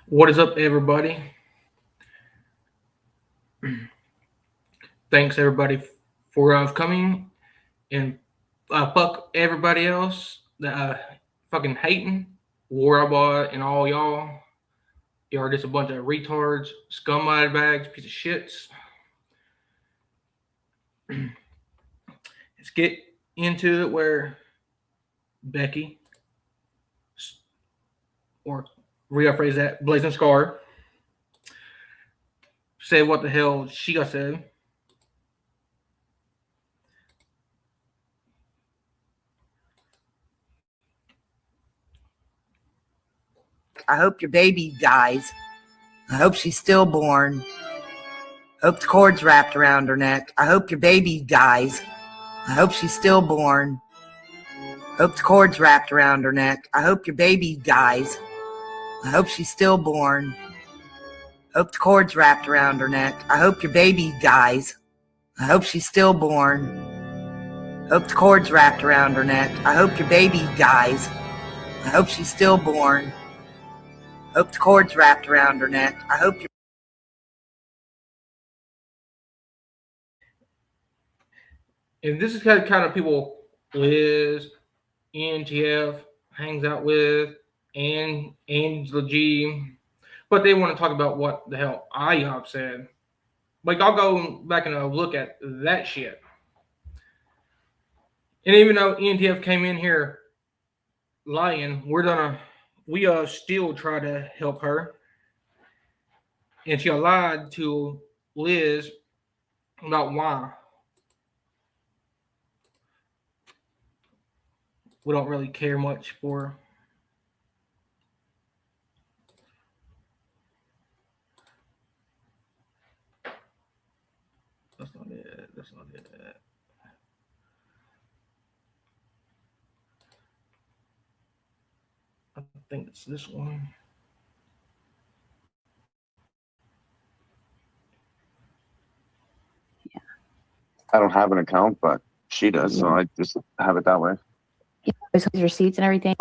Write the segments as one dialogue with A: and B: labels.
A: What is up, everybody? Thanks, everybody, for coming and fuck everybody else that fucking hating War Robot and all y'all. Y'all are just a bunch of retards, scumbag bags, piece of shits. Let's get into it where Becky, or rephrase that, Blazing Scar, said what the hell she got said.
B: I hope your baby dies. I hope she's stillborn. Hope the cord's wrapped around her neck. I hope your baby dies. I hope she's stillborn. Hope the cord's wrapped around her neck. I hope your baby dies. I hope she's stillborn. Hope the cord's wrapped around her neck. I hope your baby dies. I hope she's stillborn. Hope the cord's wrapped around her neck. I hope your baby dies. I hope she's stillborn. Hope the cord's wrapped around her neck. I hope your
A: And this is kind of people Liz, ENTF hangs out with, and Angela G. But they want to talk about what the hell IOP said. Like, I'll go back and look at that shit. And even though ENTF came in here lying, we still try to help her. And she lied to Liz about why we don't really care much for. That's not it. That's not it. I think it's this one.
C: I don't have an account, but she does, so I just have it that way.
D: Yeah, there's receipts and everything,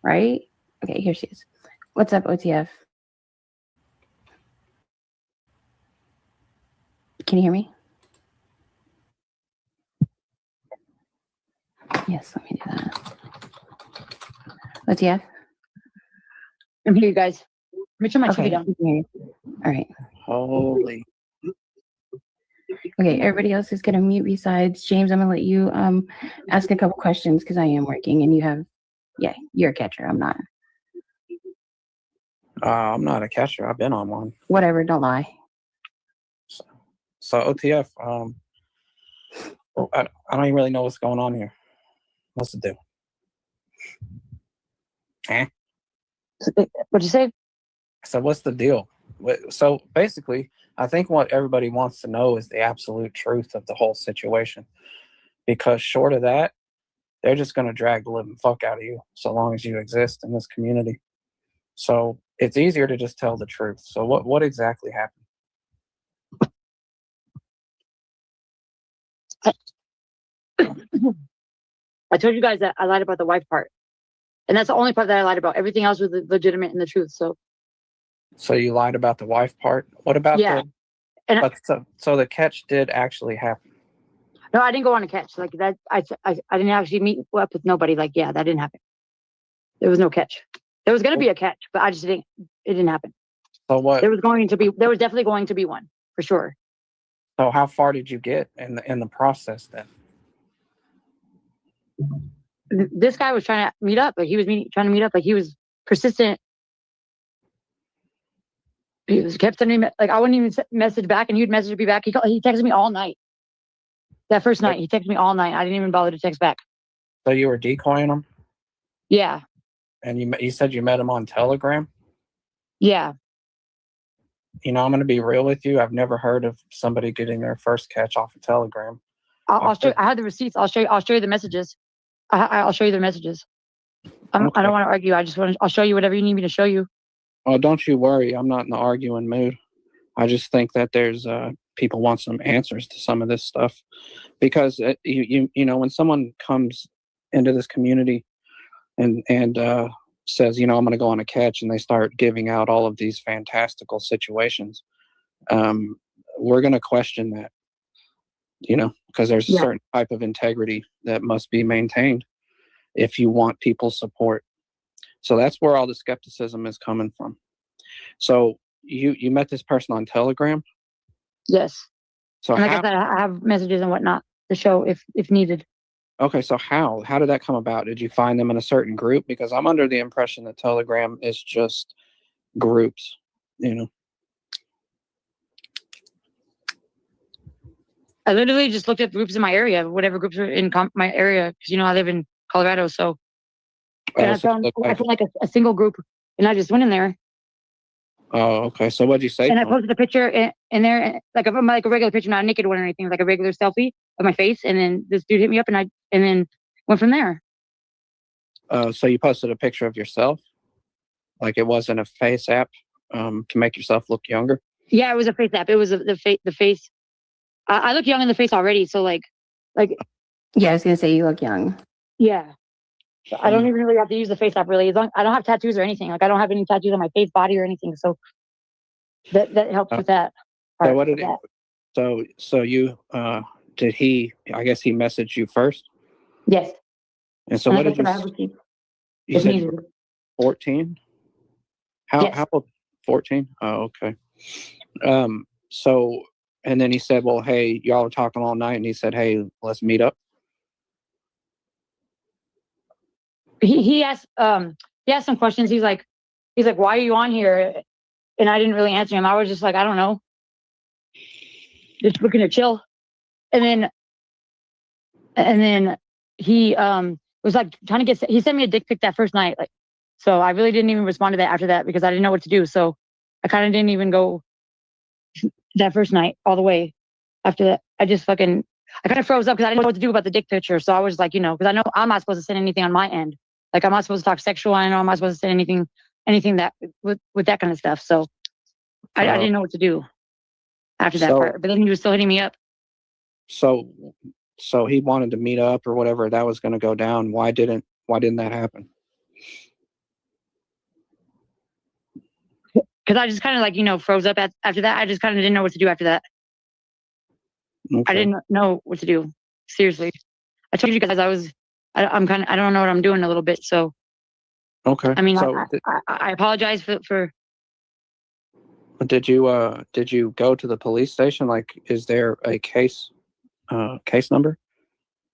D: right? Okay, here she is. What's up, OTF? Can you hear me? Yes, let me do that. OTF?
E: I'm here, you guys. Let me turn my TV
D: Okay,
E: down.
D: all right.
F: Holy.
D: Okay, everybody else is gonna mute besides James. I'm gonna let you ask a couple questions because I am working and you have, yeah, you're a catcher. I'm not.
F: I'm not a catcher. I've been on one.
D: Whatever, don't lie.
F: So OTF, I don't even really know what's going on here. What's the deal?
E: What'd you say?
F: So what's the deal? So basically, I think what everybody wants to know is the absolute truth of the whole situation. Because short of that, they're just going to drag the living fuck out of you so long as you exist in this community. So it's easier to just tell the truth. So what exactly happened?
E: I told you guys that I lied about the wife part. And that's the only part that I lied about. Everything else was legitimate and the truth.
F: So you lied about the wife part? What about so the catch did actually happen?
E: No, I didn't go on a catch. Like that, I didn't actually meet up with nobody. Like, yeah, that didn't happen. There was no catch. There was gonna be a catch, but it didn't happen.
F: So what?
E: There was definitely going to be one, for sure.
F: So how far did you get in the process then?
E: This guy was trying to meet up. Like he was trying to meet up. Like he was persistent. He kept sending me, like I wouldn't even message back, and he'd message me back. He texted me all night. That first night, he texted me all night. I didn't even bother to text back.
F: So you were decoying him?
E: Yeah.
F: And you said you met him on Telegram?
E: Yeah.
F: You know, I'm going to be real with you. I've never heard of somebody getting their first catch off of Telegram.
E: I'll show you. I have the receipts. I'll show you the messages. I'll show you their messages. I don't want to argue. I'll show you whatever you need me to show you.
F: Oh, don't you worry. I'm not in the arguing mood. I just think that there's people want some answers to some of this stuff, because you know, when someone comes into this community and says, I'm going to go on a catch, and they start giving out all of these fantastical situations, we're going to question that, because there's a
E: Yeah.
F: certain type of integrity that must be maintained if you want people's support. So that's where all the skepticism is coming from. So you met this person on Telegram.
E: Yes.
F: So
E: And like
F: how,
E: I said, I have messages and whatnot to show if needed.
F: okay, so how did that come about? Did you find them in a certain group? Because I'm under the impression that Telegram is just groups,
E: I literally just looked at groups in my area, whatever groups are in my area, because I live in Colorado. So, and I
F: so
E: found
F: look like,
E: like a single group, and I just went in there
F: oh, okay. So what'd you say?
E: and I
F: to 'em?
E: posted a picture in there, like a regular picture, not a naked one or anything, like a regular selfie of my face. And then this dude hit me up, and then went from there.
F: So you posted a picture of yourself, like it wasn't a face app to make yourself look younger.
E: Yeah, it was a face app. It was the face. I look young in the face already, so like,
D: Yeah, I was gonna say you look young.
E: yeah. So I don't even really have to use the face app really. As long I don't have tattoos or anything. Like I don't have any tattoos on my face, body, or anything. So that helps with that.
F: So
E: part
F: what
E: of
F: did he,
E: that.
F: so you did he? I guess he messaged you first.
E: Yes.
F: And so
E: And
F: what
E: like I
F: did
E: said,
F: you?
E: I have receipts
F: You
E: if
F: said
E: needed.
F: 14. How
E: Yes.
F: how old? 14. Oh, okay. So and then he said, well, hey, y'all were talking all night, and he said, hey, let's meet up.
E: He asked some questions. He's like, why are you on here? And I didn't really answer him. I was just like, I don't know, just looking to chill. And then he was like trying to he sent me a dick pic that first night. Like, so I really didn't even respond to that after that because I didn't know what to do. So I kind of didn't even go that first night all the way. After that, I kind of froze up because I didn't know what to do about the dick picture. So I was like, because I know I'm not supposed to send anything on my end. Like I'm not supposed to talk sexual. I know I'm not supposed to say anything that with that kind of stuff. So I didn't know what to do after that
F: So
E: part. But then he was still hitting me up.
F: so he wanted to meet up or whatever that was going to go down. Why didn't that happen?
E: Because I just kind of froze up after that. I just kind of didn't know what to do after that.
F: Okay.
E: I didn't know what to do. Seriously, I told you guys I don't know what I'm doing a little bit. So
F: Okay.
E: I mean,
F: So
E: I apologize for.
F: did you go to the police station? Like, is there a case number?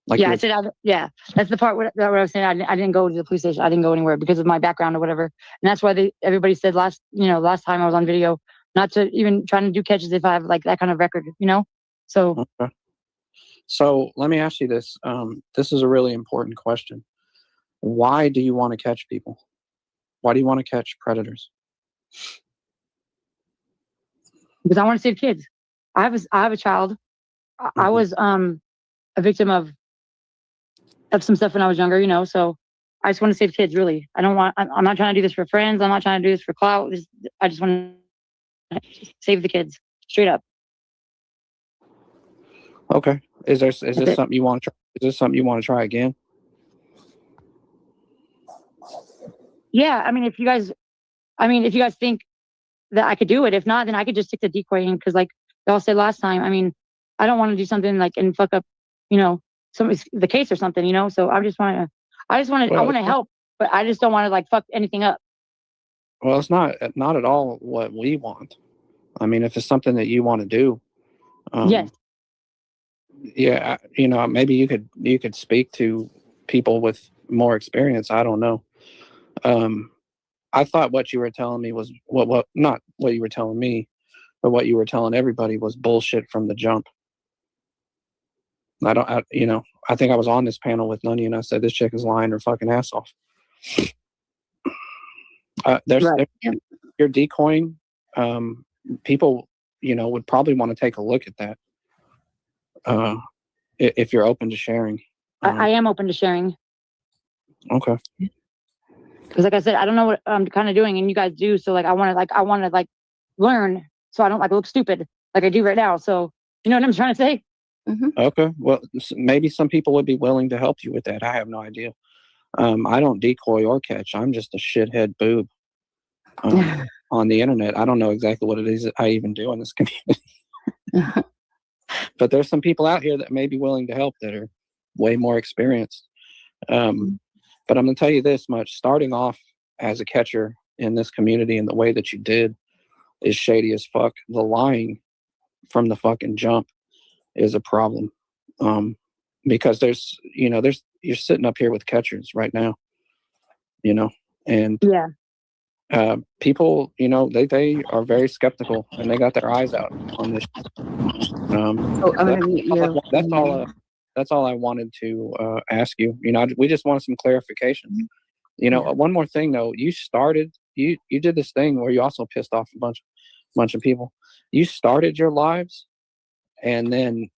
F: Like
E: Yeah,
F: you
E: I said, yeah, that's the part what I was saying. I didn't go to the police station. I didn't go anywhere because of my background or whatever. And that's why everybody said last time I was on video, not to even trying to do catches if I have like that kind of record, So
F: Okay. So let me ask you this. This is a really important question. Why do you want to catch people? Why do you want to catch predators?
E: because I want to save kids. I have a child. I
F: Mhm.
E: was a victim of some stuff when I was younger, so I just want to save kids, really. I'm not trying to do this for friends. I'm not trying to do this for clout. I just want to save the kids, straight up.
F: Okay. Is this
E: That's it.
F: something you want to try? Is this something you want to try again?
E: Yeah, if you guys think that I could do it, if not, then I could just stick to decoying because, like y'all said last time, I don't want to do something like and fuck up, the case or something, So I want to help, but I just don't want to like fuck anything up.
F: Well, it's not at all what we want. If it's something that you want to do,
E: Yes.
F: yeah, maybe you could speak to people with more experience. I don't know. I thought what you were telling me was what not what you were telling me, but what you were telling everybody was bullshit from the jump. I think I was on this panel with Nunny and I said this chick is lying her fucking ass off.
E: Right.
F: You're decoying. People, would probably want to take a look at that. If you're open to sharing.
E: I am open to sharing.
F: Okay.
E: Because like I said, I don't know what I'm kind of doing and you guys do. So like, I want to learn so I don't look stupid like I do right now. So you know what I'm trying to say?
F: Okay. Well, maybe some people would be willing to help you with that. I have no idea. I don't decoy or catch. I'm just a shithead boob on the internet. I don't know exactly what it is that I even do in this community. But there's some people out here that may be willing to help that are way more experienced. But I'm going to tell you this much. Starting off as a catcher in this community in the way that you did is shady as fuck. The lying from the fucking jump is a problem. Because you're sitting up here with catchers right now, and
E: Yeah.
F: people, they are very skeptical and they got their eyes out on this.
D: So I'm gonna mute you.
F: That's all I wanted to ask you. We just wanted some clarification. One more thing though. You did this thing where you also pissed off a bunch of people. You started your lives, and then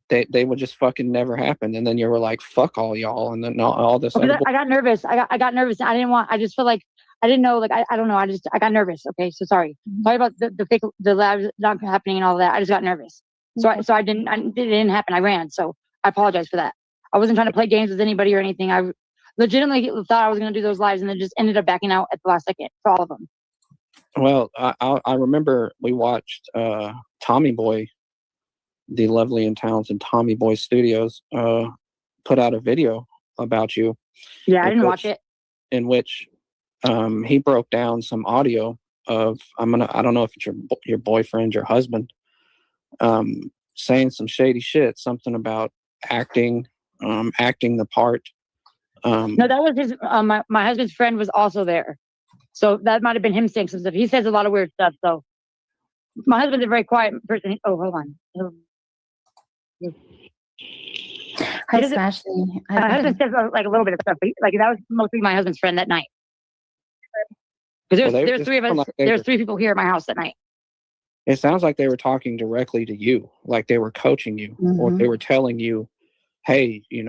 F: they would just fucking never happen. And then you were like, "Fuck all y'all," and then all this.
E: I got nervous. I got nervous. I just feel like I didn't know. Like I don't know. I got nervous. Okay, so sorry. Sorry about the labs not happening and all that. I just got nervous. So it didn't happen. I ran. So I apologize for that. I wasn't trying to play games with anybody or anything. I legitimately thought I was going to do those lives, and then just ended up backing out at the last second for all of them.
F: Well, I remember we watched Tommy Boy, the lovely and talented Tommy Boy Studios, put out a video about you.
E: Yeah, I didn't watch it.
F: In which he broke down some audio of I don't know if it's your boyfriend, your husband, saying some shady shit, something about acting the part.
E: No, that was his. My husband's friend was also there, so that might have been him saying some stuff. He says a lot of weird stuff. So my husband's a very quiet person. Oh, hold on.
D: Hi, Ashley.
E: My husband says like a little bit of stuff. Like that was mostly my husband's friend that night. Because there's three of us. There's three people here at my house that night.
F: It sounds like they were talking directly to you, like they were coaching you, or they were telling you, "Hey, they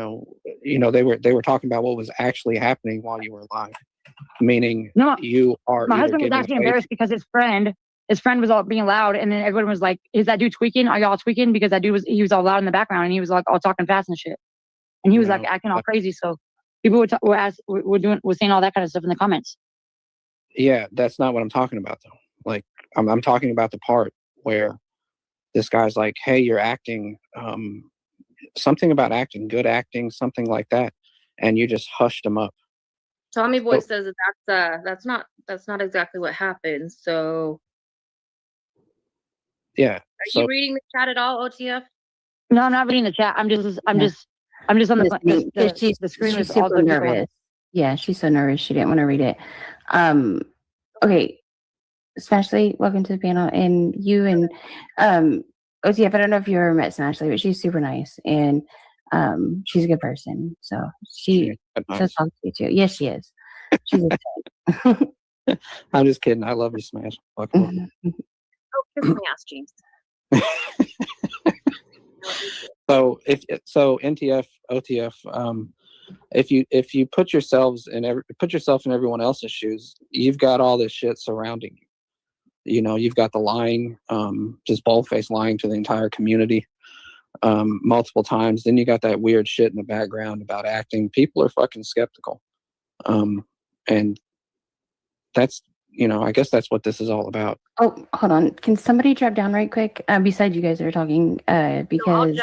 F: were talking about what was actually happening while you were alive." Meaning, you are.
E: My husband was actually embarrassed because his friend was all being loud, and then everyone was like, "Is that dude tweaking? Are y'all tweaking?" Because that dude was all loud in the background, and he was like all talking fast and shit, and he was like acting all crazy. So people were saying all that kind of stuff in the comments.
F: Yeah, that's not what I'm talking about though. Like I'm talking about the part where this guy's like, "Hey, you're acting, something about acting, good acting, something like that," and you just hushed him up.
G: Tommy Boy says that's not exactly what happened. So
F: yeah,
G: are you reading the chat at all, OTF?
E: No, I'm not reading the chat. I'm just on the screen.
D: She's super nervous. Yeah, she's so nervous. She didn't want to read it. Okay. Smashley, welcome to the panel. And you and OTF, I don't know if you ever met Smashley, but she's super nice. And she's a good person. So she'll talk to you too. Yes, she is. She's a
F: I'm just kidding. I love you, Smash.
G: Oh, kiss me ass, James.
F: So NTF, OTF, if you put yourself in everyone else's shoes, you've got all this shit surrounding you. You've got the lying, just bold-faced lying to the entire community multiple times. Then you got that weird shit in the background about acting. People are fucking skeptical, and that's I guess that's what this is all about.
D: Oh, hold on. Can somebody drop down right quick? Besides you guys are talking, because
G: I'll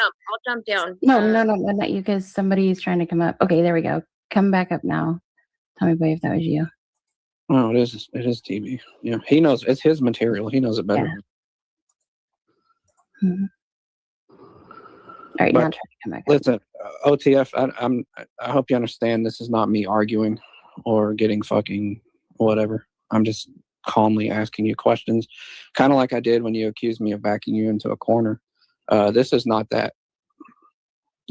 G: jump down.
D: No, not you, because somebody's trying to come up. Okay, there we go. Come back up now. Tell me, boy, if that was you.
F: Oh, it is TV. Yeah, he knows it's his material. He knows it better.
D: Yeah. All right, now try to come back.
F: Listen, OTF, I hope you understand. This is not me arguing or getting fucking whatever. I'm just calmly asking you questions, kind of like I did when you accused me of backing you into a corner. This is not that.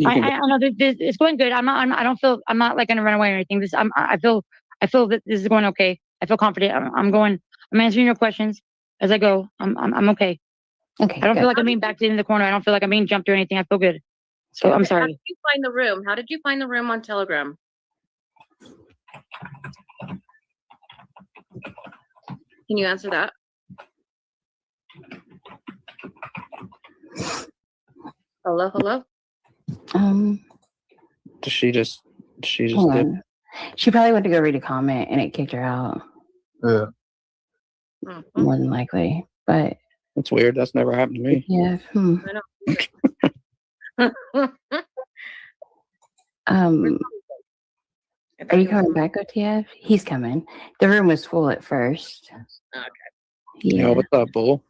E: I know it's going good. I'm not like gonna run away or anything. I feel that this is going okay. I feel confident. I'm answering your questions as I go. I'm okay.
D: Okay.
E: I don't feel like I'm being backed in the corner. I don't feel like I'm being jumped or anything. I feel good. So I'm sorry.
G: How did you find the room? How did you find the room on Telegram? Can you answer that? Hello?
F: She just
D: hold
F: did.
D: on. She probably went to go read a comment and it kicked her out,
H: Yeah.
G: Mhm.
D: more than likely. But
F: That's weird. That's never happened to me.
D: yeah.
G: I know.
D: Um,
G: I thought
D: are you
G: he was
D: coming back, OTF? He's coming. The room was full at first.
G: Okay.
F: Yeah.
D: Yeah.
F: What's up, Bull?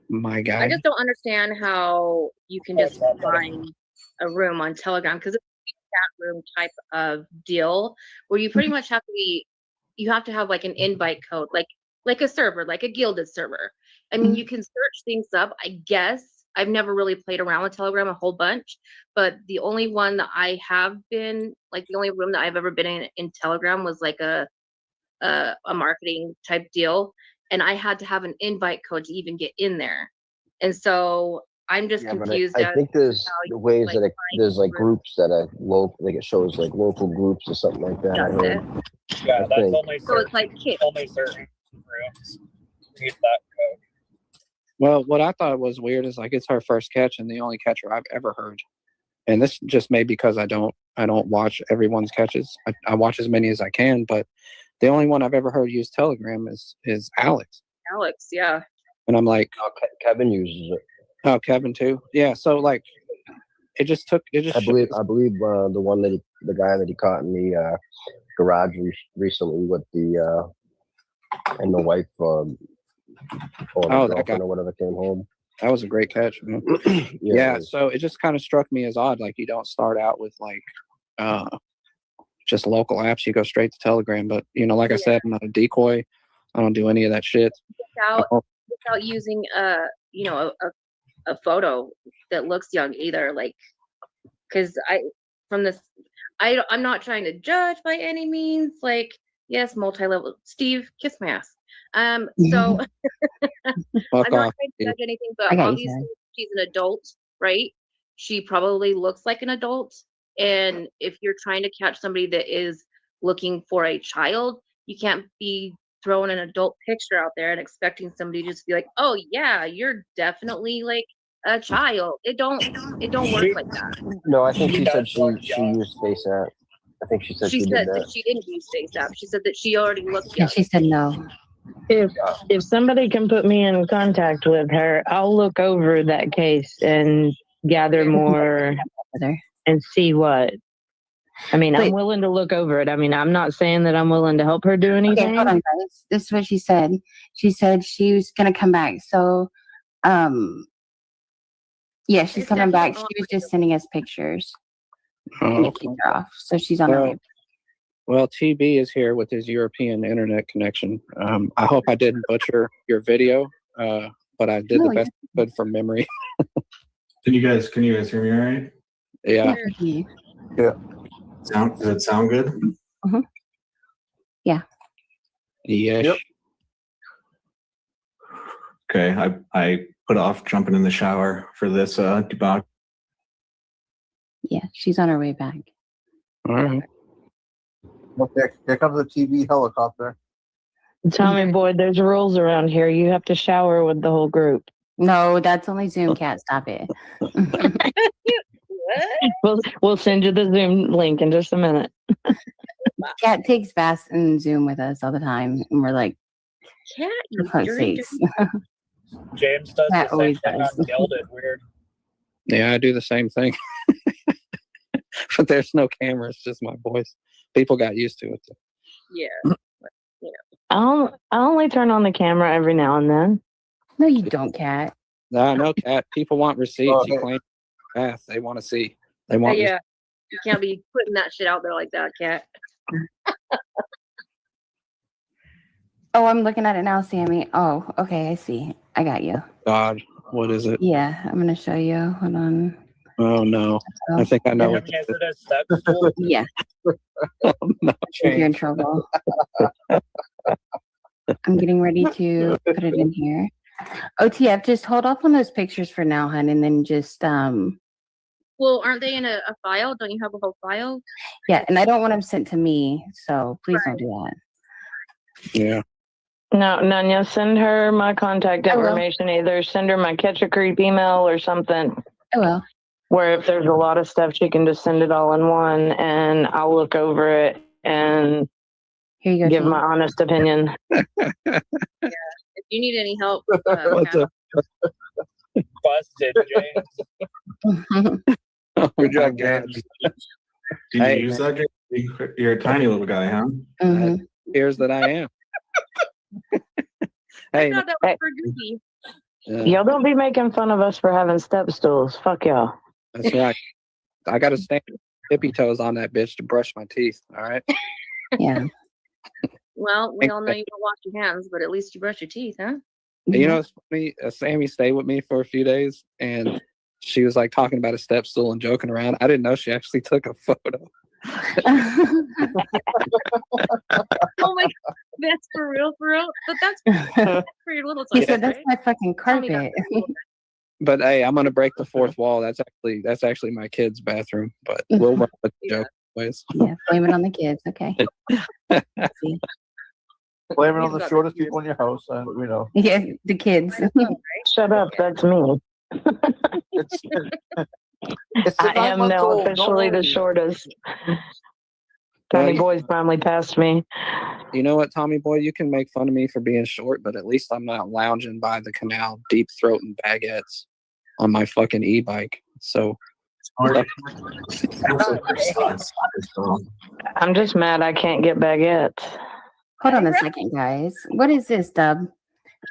F: My guy.
G: I just don't understand how you can just find a room on Telegram because it's a chat room type of deal where you pretty much have to be, you have to have like an invite code, like a server, like a Guilded server. I mean, you can search things up, I guess. I've never really played around with Telegram a whole bunch, but the only one that I have been, like the only room that I've ever been in Telegram was like a marketing type deal, and I had to have an invite code to even get in there. And so I'm just
I: Yeah, but
G: confused.
I: I
G: as
I: think there's
G: how
I: the
G: you,
I: ways
G: like,
I: that
G: find
I: there's like
G: groups.
I: groups that are local, like it shows like local groups or something like that. I
G: Does it?
I: heard.
J: Yeah,
I: I
J: that's
I: think.
J: only
G: So it's like
J: certain,
G: kids.
J: only certain rooms use that code.
F: Well, what I thought was weird is like it's her first catch and the only catcher I've ever heard. And this just may because I don't watch everyone's catches. I watch as many as I can, but the only one I've ever heard use Telegram is Alex.
G: Alex, yeah.
F: And I'm like,
I: Kevin uses it.
F: oh, Kevin too. Yeah. So like, it just
I: I believe the one that the guy that he caught in the garage recently with the and the wife or
F: that
I: the
F: guy.
I: girlfriend or whatever came home.
F: That was a great catch, man.
I: it
F: Yeah.
I: was.
F: So it just kind of struck me as odd. Like you don't start out with like just local apps. You go straight to Telegram. But like I said, I'm not a decoy. I don't do any of that shit.
G: Without using a photo that looks young either, like, because I'm not trying to judge by any means, like, yes, multi-level. Steve, kiss my ass. So
F: Fuck
G: I'm not
F: off.
G: trying to judge anything,
D: I
G: but
D: got you,
G: obviously
D: Sarah.
G: she's an adult, right? She probably looks like an adult, and if you're trying to catch somebody that is looking for a child, you can't be throwing an adult picture out there and expecting somebody to just be like, oh yeah, you're definitely like a child. It don't work like that.
I: No, I think
J: She
I: she said
J: does look
I: she
J: young.
I: used FaceApp. I think she said
G: She
I: she did
G: said
I: that.
G: that she didn't use FaceApp. She said that she already looked
D: Yeah,
G: young.
D: she said no.
E: If somebody can put me in contact with her, I'll look over that case and gather more
D: Other.
E: and see what. I mean, I'm
D: Wait.
E: willing to look over it. I mean, I'm not saying that I'm willing to help her do
D: Okay,
E: anything.
D: hold on, guys. This is what she said. She said she was gonna come back. So, yeah, she's
G: It's
D: coming back.
G: definitely
D: She was just sending us pictures
F: Oh,
D: and it
F: okay.
D: kicked her off. So she's on her way.
F: Well, TB is here with his European internet connection. I hope I didn't butcher your video, but I did
D: No,
F: the best I could from memory.
K: Can you guys hear me all right?
F: Yeah.
K: Does it sound good?
F: Yes.
H: Yep.
K: Okay, I put off jumping in the shower for this debauch.
D: Yeah, she's on her way back.
F: All right.
H: Okay, here comes the TV helicopter.
E: Tommy boy, there's rules around here. You have to shower with the whole group.
D: No, that's only Zoom. Cat, stop it.
E: We'll send you the Zoom link in just a minute.
D: Cat takes baths and Zoom with us all the time, and we're like,
G: Cat,
D: for
G: you
D: fuck's
G: dirty,
D: sakes.
J: James does
D: That
J: the same
D: always
J: thing
D: does.
J: on Gilded. Weird.
F: Yeah, I do the same thing. But there's no camera. It's just my voice. People got used to it.
G: Yeah.
E: I only turn on the camera every now and then.
D: No, you don't, Cat.
F: No, no, Cat. People want receipts.
H: Oh,
F: You
H: hey.
F: claim path. They want to see. They want.
G: Yeah. You can't be putting that shit out there like that, Cat.
D: Oh, I'm looking at it now, Sammy. Oh, okay, I see. I got you.
F: God, what is it?
D: Yeah, I'm gonna show you. Hold on.
F: Oh no, I think I know what
J: Is
F: this is.
J: it a step stool?
D: Yeah,
F: Oh, no,
D: I think you're in
F: change.
D: trouble. I'm getting ready to put it in here. OTF, just hold off on those pictures for now, hun, and then just
G: Well, aren't they in a file? Don't you have a whole file?
D: yeah, and I don't want them sent to me, so please don't do that.
F: Yeah.
E: No, Nanya, send her my contact
D: I will.
E: information. Either send her my Catch a Creep email or something.
D: I will.
E: Where if there's a lot of stuff, she can just send it all in one, and I'll look over it
L: and
D: Here you go.
L: give
D: Shane.
L: my honest opinion.
G: If you need any help,
F: What's
G: Kat,
F: up?
J: Busted, James.
H: Good job,
F: God.
H: James.
K: Did you
F: Hey,
K: use that? You're a tiny little guy, huh?
D: Mhm.
F: Here's that I am. Hey,
G: I thought that was for Goofy.
L: Y'all don't be making fun of us for having step stools. Fuck y'all.
F: that's right. I got to stand tippy toes on that bitch to brush my teeth. All right.
D: Yeah.
G: Well, we all know you don't wash your hands, but at least you brush your teeth, huh?
F: And you know, it's funny. Sammy stayed with me for a few days, and she was like talking about a step stool and joking around. I didn't know she actually took a photo.
G: Oh my God, that's for real, for real. But that's for your little
D: He
G: toes,
D: said, "That's
G: right?
D: my fucking
G: Tell me
D: carpet."
F: But hey, I'm gonna break the fourth wall. That's actually my kid's bathroom. But we'll run with the joke ways.
D: Yeah, blame it on the kids. Okay. See?
H: Blame it on the shortest people in your house, and we know.
D: Yeah, the kids.
L: Shut up. That's me.
H: It's
L: I am now officially the shortest. Tommy Boy's finally passed me.
F: You know what, Tommy Boy? You can make fun of me for being short, but at least I'm not lounging by the canal, deep throating baguettes on my fucking e-bike. So
L: I'm just mad I can't get baguettes.
D: Hold on a second, guys. What is this, Dub?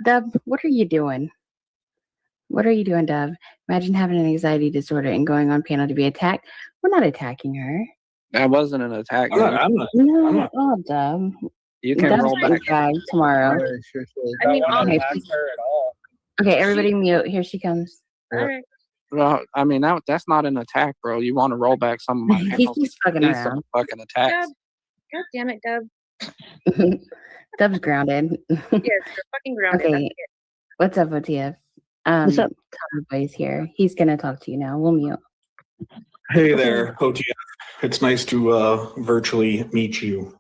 D: Dub, what are you doing? What are you doing, Dub? Imagine having an anxiety disorder and going on panel to be attacked. We're not attacking her.
F: that wasn't an attack.
K: I'm not,
F: man.
K: I'm not,
D: No,
K: I'm not.
D: oh, Dub.
F: You can
D: Dub's
F: roll
D: getting
F: back.
D: dragged tomorrow.
G: I mean,
J: Don't want to
D: Okay,
J: attack her at all.
D: okay, everybody mute. Here she comes.
G: all right.
F: Well, I mean, that's not an attack, bro. You want to roll back some of my
D: He's
F: panels.
D: just fucking
F: These are
D: around.
F: fucking attacks.
G: Dub. God damn it, Dub.
D: Dub's grounded.
G: Yes, you're fucking grounded.
D: Okay.
G: That's it.
D: What's up, OTF?
L: What's up?
D: Tommy Boy's here. He's gonna talk to you now. We'll mute.
K: Hey there, OTF. It's nice to virtually meet you.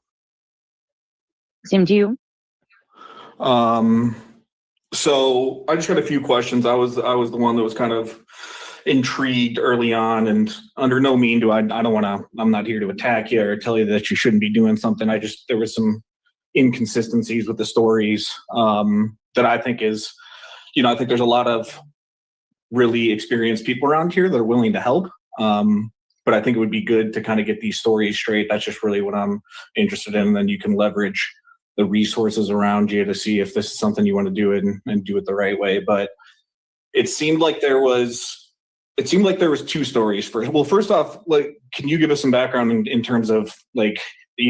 E: Same to you.
K: So I just got a few questions. I was the one that was kind of intrigued early on, and under no mean do I'm not here to attack you or tell you that you shouldn't be doing something. There was some inconsistencies with the stories that I think is, I think there's a lot of really experienced people around here that are willing to help. But I think it would be good to kind of get these stories straight. That's just really what I'm interested in. And then you can leverage the resources around you to see if this is something you want to do it and do it the right way. But it seemed like there was two stories. First off, like, can you give us some background in terms of like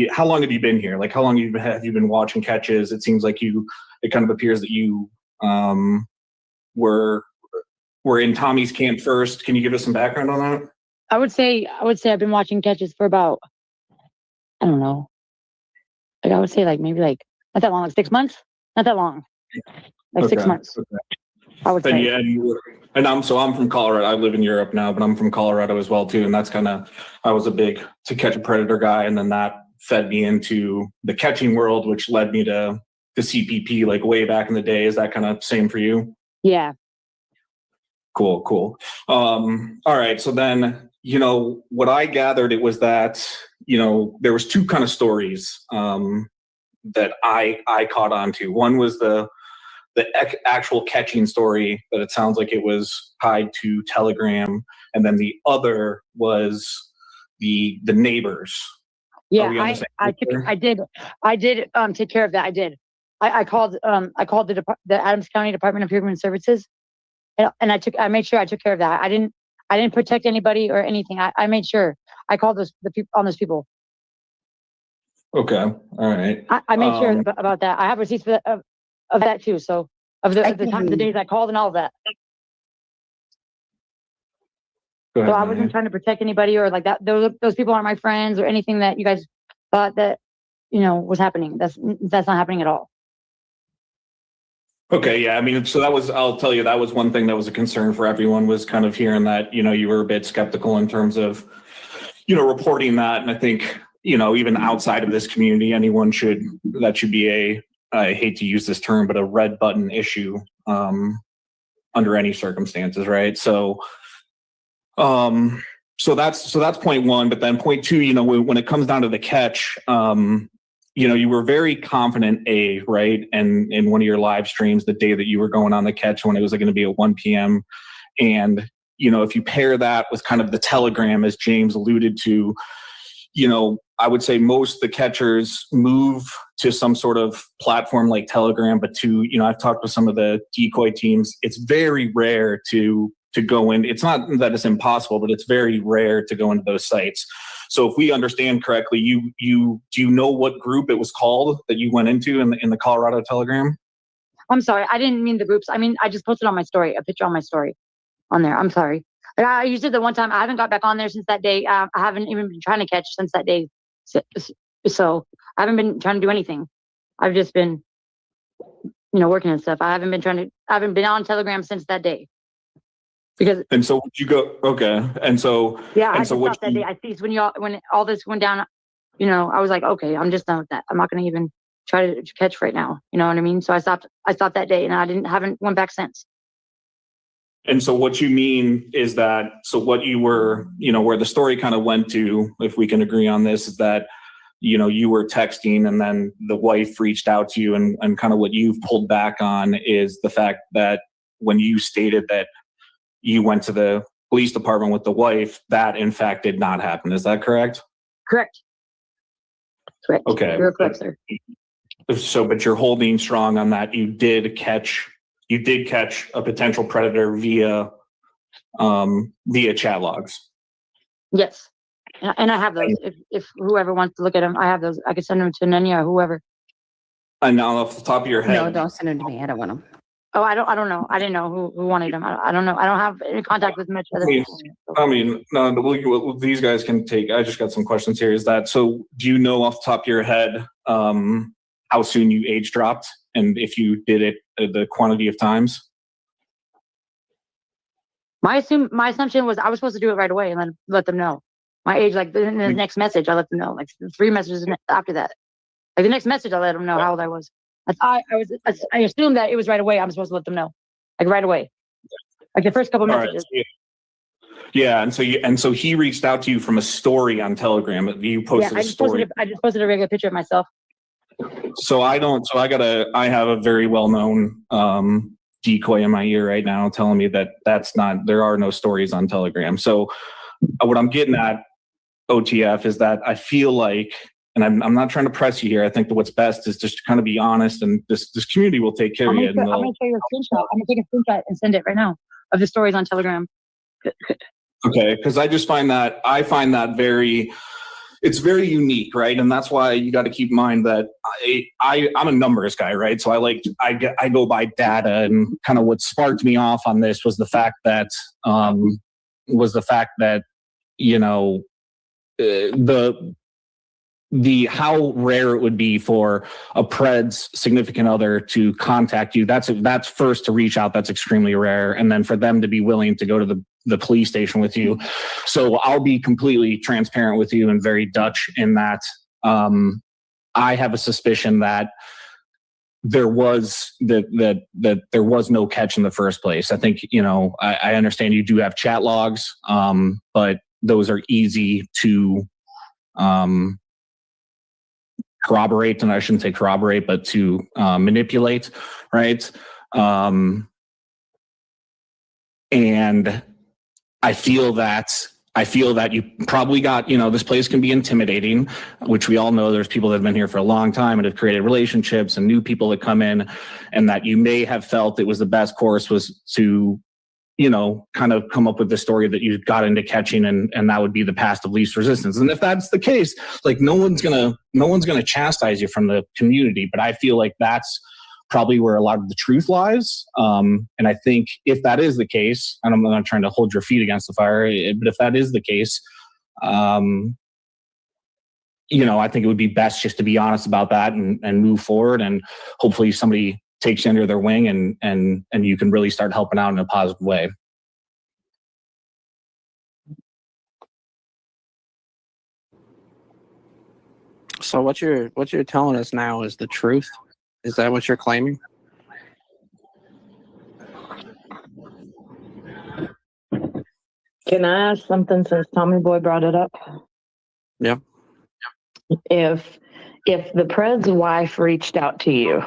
K: how long have you been here? Like, how long have you been watching catches? It seems like it kind of appears that you were in Tommy's camp first. Can you give us some background on that?
E: I would say I've been watching catches for about, I don't know. Like I would say maybe not that long, like 6 months. Not that long. Like 6 months.
K: Okay.
E: I would say.
K: Yeah, I'm from Colorado. I live in Europe now, but I'm from Colorado as well too. And that's I was a big To Catch a Predator guy, and then that fed me into the catching world, which led me to the CPP like way back in the day. Is that kind of same for you?
E: Yeah.
K: Cool. All right. So then, what I gathered, it was that, there was two kind of stories that I caught on to. One was the actual catching story that it sounds like it was tied to Telegram. And then the other was the neighbors.
E: Yeah, I did take care of that. I did. I called the Adams County Department of Human Services, and I made sure I took care of that. I didn't protect anybody or anything. I made sure I called those people.
K: Okay, all right.
E: I made sure about that. I have receipts for that, of that too. So of the days I called and all of that.
K: Go ahead,
E: So I wasn't trying to protect anybody or like that. Those people aren't my friends or anything that you guys thought that was happening. That's not happening at all.
K: Okay, yeah. I mean, so I'll tell you, that was one thing that was a concern for everyone, was kind of hearing that, you were a bit skeptical in terms of, reporting that. And I think, even outside of this community, that should be I hate to use this term, but a red button issue under any circumstances, right? So, So that's point one. But then point two, when it comes down to the catch, you were very confident, right? And in one of your live streams, the day that you were going on the catch, when it was going to be at 1 p.m. And, if you pair that with kind of the Telegram, as James alluded to, I would say most of the catchers move to some sort of platform like Telegram, but I've talked with some of the decoy teams. It's very rare to go in. It's not that it's impossible, but it's very rare to go into those sites. So if we understand correctly, do you know what group it was called that you went into in the Colorado Telegram?
E: I'm sorry, I didn't mean the groups. I mean, I just posted on my story, a picture on my story on there. I'm sorry. I used it the one time. I haven't got back on there since that day. I haven't even been trying to catch since that day. So I haven't been trying to do anything. I've just been, working and stuff. I haven't been on Telegram since that day.
K: And so would you go, okay. And so,
E: yeah,
K: and
E: I
K: so
E: just thought that day, I see when all this went down, I was like, okay, I'm just done with that. I'm not going to even try to catch right now. You know what I mean? So I stopped that day and I haven't went back since.
K: And so what you mean is that, so what you were, where the story kind of went to, if we can agree on this, is that, you were texting and then the wife reached out to you, and kind of what you've pulled back on is the fact that when you stated that you went to the police department with the wife, that in fact did not happen. Is that correct?
E: Correct.
K: Okay.
E: You're correct, sir.
K: So, but you're holding strong on that. You did catch a potential predator via chat logs.
E: Yes. And I have those. If whoever wants to look at them, I have those. I can send them to Nanya or whoever.
K: And now off the top of your head.
D: No, don't send them to me. I don't want them.
E: Oh, I don't know. I didn't know who wanted them. I don't know. I don't have any contact with much other people.
K: No, these guys can take. I just got some questions here. Is that so? Do you know off the top of your head how soon you age dropped, and if you did it the quantity of times?
E: My assumption was I was supposed to do it right away and then let them know my age. Like in the next message, I let them know. Like 3 messages after that. Like the next message, I let them know how old I was. I assumed that it was right away. I'm supposed to let them know, like right away, like the first couple messages.
K: Right. Yeah, and so he reached out to you from a story on Telegram. You posted a story.
E: I just posted a regular picture of myself.
K: So I have a very well-known decoy in my ear right now telling me that there are no stories on Telegram. So what I'm getting at, OTF, is that I feel like, and I'm not trying to press you here. I think that what's best is just to kind of be honest, and this community will take care of you.
E: I'm going to show you a screenshot. I'm going to take a screenshot and send it right now of the stories on Telegram.
K: Okay, because I find that it's very unique, right? And that's why you got to keep in mind that I'm a numbers guy, right? So I go by data, and kind of what sparked me off on this was the fact that the how rare it would be for a Pred's significant other to contact you. That's first to reach out. That's extremely rare. And then for them to be willing to go to the police station with you. So I'll be completely transparent with you and very Dutch in that I have a suspicion that there was that there was no catch in the first place. I think, I understand you do have chat logs, but those are easy to corroborate, and I shouldn't say corroborate, but to manipulate, right? And I feel that you probably got, this place can be intimidating, which we all know. There's people that have been here for a long time and have created relationships and new people that come in, and that you may have felt it was the best course was to, kind of come up with the story that you got into catching, and that would be the path of least resistance. And if that's the case, like no one's gonna chastise you from the community, but I feel like that's probably where a lot of the truth lies. And I think if that is the case, and I'm not trying to hold your feet against the fire, but if that is the case, I think it would be best just to be honest about that and move forward, and hopefully somebody takes you under their wing and you can really start helping out in a positive way.
F: So what you're telling us now is the truth? Is that what you're claiming?
L: Can I ask something since Tommy Boy brought it up?
F: Yeah.
L: If the Pred's wife reached out to you,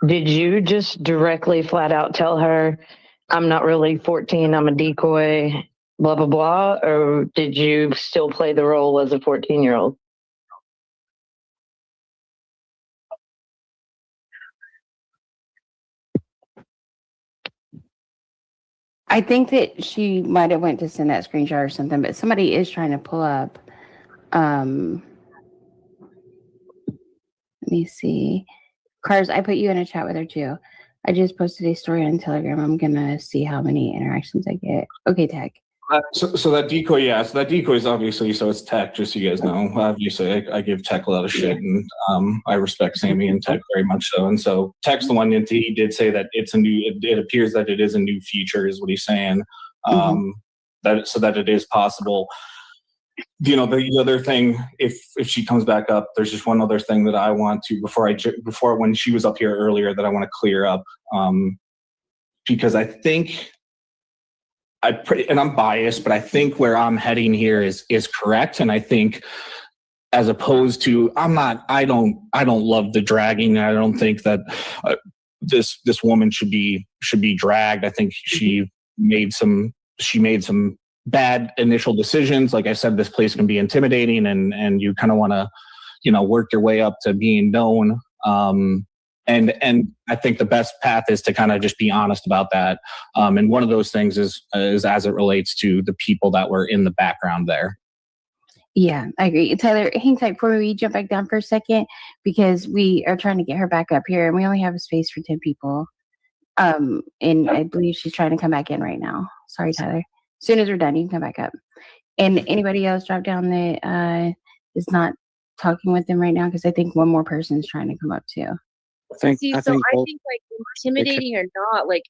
L: did you just directly flat out tell her, I'm not really 14, I'm a decoy, blah, blah, blah? Or did you still play the role as a 14-year-old?
D: I think that she might have went to send that screenshot or something, but somebody is trying to pull up. Let me see. Cars, I put you in a chat with her too. I just posted a story on Telegram. I'm gonna see how many interactions I get. Okay, Tech.
K: So that decoy, yeah. So that decoy is obviously, so it's Tech, just so you guys know. Obviously, I give Tech a lot of shit, and I respect Sammy and Tech very much so. And so Tech's the one that he did say that it's a new. It appears that it is a new feature, is what he's saying. That so that it is possible. You know, the other thing, if she comes back up, there's just one other thing that I want to before when she was up here earlier that I want to clear up, because I think. And I'm biased, but I think where I'm heading here is correct. And I think, as opposed to, I don't love the dragging. I don't think that this woman should be dragged. I think she made some bad initial decisions. Like I said, this place can be intimidating, and you kind of want to, work your way up to being known. And I think the best path is to kind of just be honest about that. And one of those things is as it relates to the people that were in the background there.
D: Yeah, I agree. Tyler, hang tight before we jump back down for a second, because we are trying to get her back up here and we only have a space for 10 people. And I believe she's trying to come back in right now. Sorry, Tyler. As soon as we're done, you can come back up. And anybody else drop down that is not talking with them right now, because I think one more person is trying to come up too.
G: I think like intimidating or not, like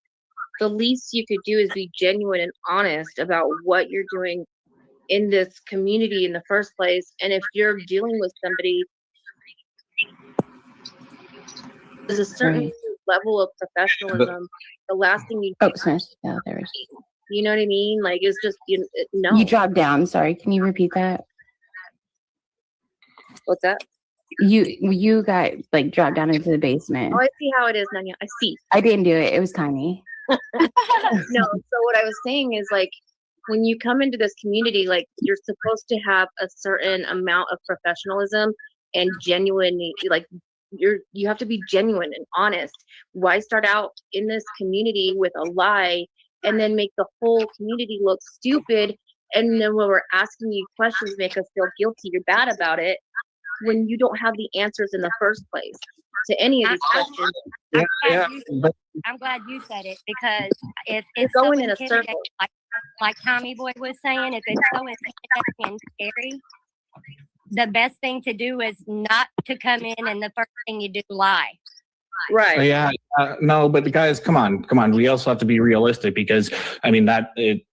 G: the least you could do is be genuine and honest about what you're doing in this community in the first place. And if you're dealing with somebody, there's a certain level of professionalism. The last thing you you know what I mean? Like it's just no.
D: You dropped down. Sorry, can you repeat that?
G: What's that?
D: You got like dropped down into the basement.
G: Oh, I see how it is, Nanya. I see.
D: I didn't do it. It was tiny.
G: No, so what I was saying is like when you come into this community, like you're supposed to have a certain amount of professionalism and genuine, like you have to be genuine and honest. Why start out in this community with a lie and then make the whole community look stupid? And then when we're asking you questions, make us feel guilty, you're bad about it, when you don't have the answers in the first place to any of these questions.
M: I'm glad you said it, because if it's
G: going
M: so
G: in a circle,
M: like Tommy Boy was saying, if it's so intimidating and scary, the best thing to do is not to come in and the first thing you do lie.
G: Right.
K: Yeah. No, but the guys, come on. We also have to be realistic, because I mean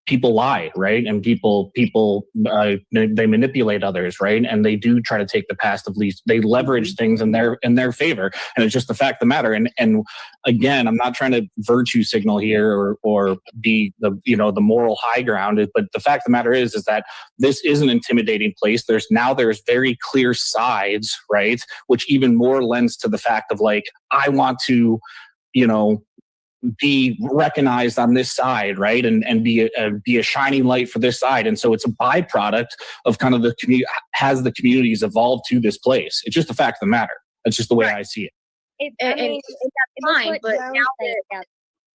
K: people lie, right? And people they manipulate others, right? And they do try to take the past of least. They leverage things in their favor, and it's just the fact of the matter. And again, I'm not trying to virtue signal here or be the moral high ground, but the fact of the matter is that this is an intimidating place. There's very clear sides, right? Which even more lends to the fact of like, I want to, be recognized on this side, right? And be a shining light for this side. And so it's a byproduct of kind of the community, has the communities evolved to this place. It's just a fact of the matter. That's just the way I see it.
G: And that's fine, but now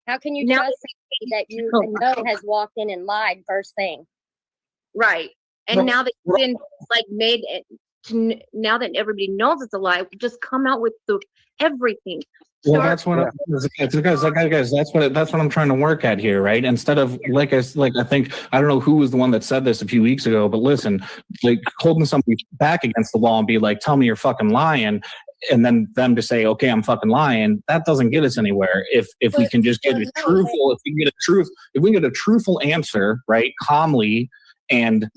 M: how can you trust somebody that you know has walked in and lied first thing?
G: Right. And now that you've been like made it, now that everybody knows it's a lie, just come out with everything.
K: Well, that's what guys. That's what I'm trying to work at here, right? Instead of I think I don't know who was the one that said this a few weeks ago, but listen, like holding somebody back against the wall and be like, "Tell me you're fucking lying," and then them to say, "Okay, I'm fucking lying." That doesn't get us anywhere. If we can just get a truthful answer, right, calmly and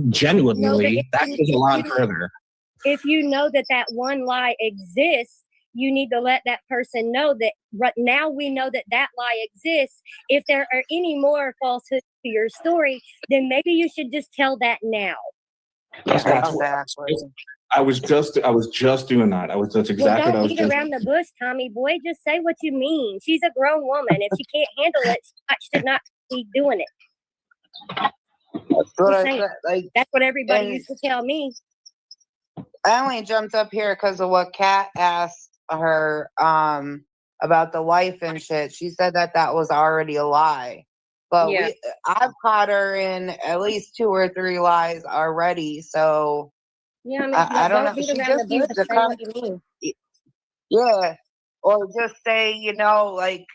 K: genuinely, that goes a lot further.
M: If you know that one lie exists, you need to let that person know that right now we know that lie exists. If there are any more falsehoods to your story, then maybe you should just tell that now.
K: That's I was just doing that. That's exactly
M: Well,
K: what I
M: don't
K: was
M: beat
K: just.
M: around the bush, Tommy boy. Just say what you mean. She's a grown woman. If she can't handle it, she should not be doing it.
B: That's what
M: Just
B: I
M: saying.
B: said. Like,
M: That's what everybody
B: and
M: used to tell me.
B: I only jumped up here because of what Kat asked her about the wife and shit. She said that was already a lie. But
G: Yeah.
B: I've caught her in at least 2 or 3 lies already. So
M: Yeah, I mean,
B: I don't know.
M: don't beat
B: She
M: around
B: just
M: the
B: needs
M: bush.
B: to
M: Say
B: come.
M: what you mean.
B: Yeah, or just say, like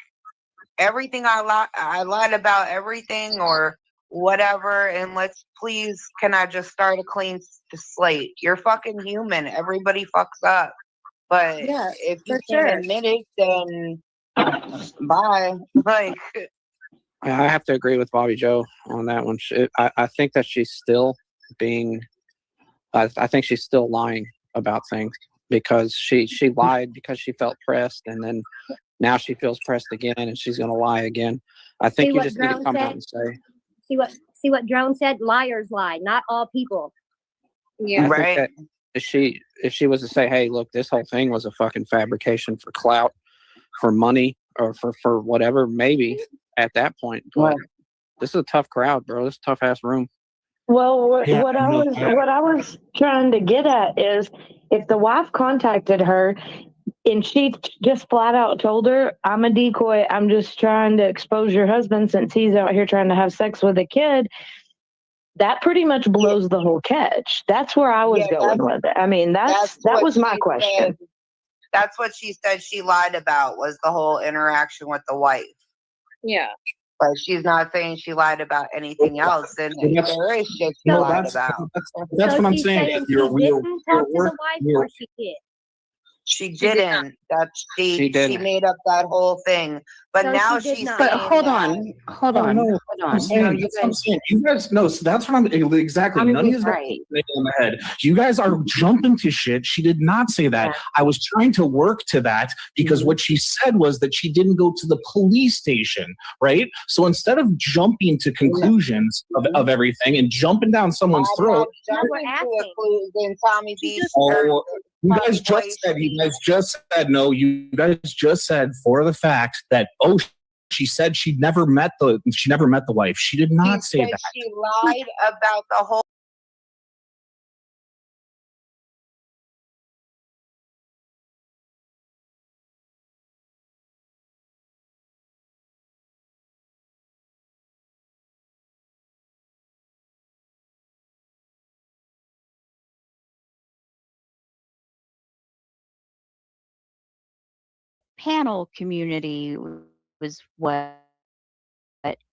B: everything I lied about everything or whatever, and let's please, can I just start a clean slate? You're fucking human. Everybody fucks up. But
M: Yeah,
B: if you
M: for
B: can't
M: sure.
B: admit it, then bye. Like,
F: I have to agree with Bobby Joe on that one. I think that she's still being, I think she's still lying about things because she lied because she felt pressed, and then now she feels pressed again, and she's going to lie again. I think
M: See
F: you
M: what
F: just need to
M: Drone
F: come out
M: said?
F: and say.
M: See what Drone said? Liars lie, not all people.
G: Yeah.
F: I think
B: right.
F: that if she was to say, hey, look, this whole thing was a fucking fabrication for clout, for money, or for whatever, maybe at that point. But this is a tough crowd, bro. This is a tough ass room.
L: Well, what I was trying to get at is if the wife contacted her and she just flat out told her, I'm a decoy, I'm just trying to expose your husband since he's out here trying to have sex with a kid, that pretty much blows the whole catch. That's where I was going with it. I mean, that was my question.
B: That's what she said she lied about, was the whole interaction with the wife.
G: Yeah.
B: But she's not saying she lied about anything else. And there is shit she lied about.
K: That's
M: So
K: what I'm
M: she's
K: saying.
M: saying she didn't talk to the wife, or she did?
B: She
G: did not.
B: didn't. That
F: She
B: she
F: didn't.
B: made up that whole thing. But
M: So
B: now
M: she did
B: she's
M: not.
D: But
B: saying
D: hold
B: that-
D: on, hold
K: Oh,
D: on,
K: no,
D: hold
K: I'm
D: on.
K: saying,
D: No, you
K: that's what I'm
D: guys,
K: saying. You guys know, so that's what I'm exactly.
D: Tommy's
K: None of you guys
D: right.
K: on the head. You guys are jumping to shit. She did not say that.
D: Yeah.
K: I was trying to work to that because what she said was that she didn't go to the police station, right? So instead of jumping to conclusions of everything and jumping down someone's
B: I'm
K: throat,
B: not
M: we're
B: jumping to
M: asking.
B: conclusion, Tommy B.
K: oh, you guys just said no. You guys just said for the fact that she said she never met the wife. She did not say that.
B: She lied about the whole.
N: Panel community was what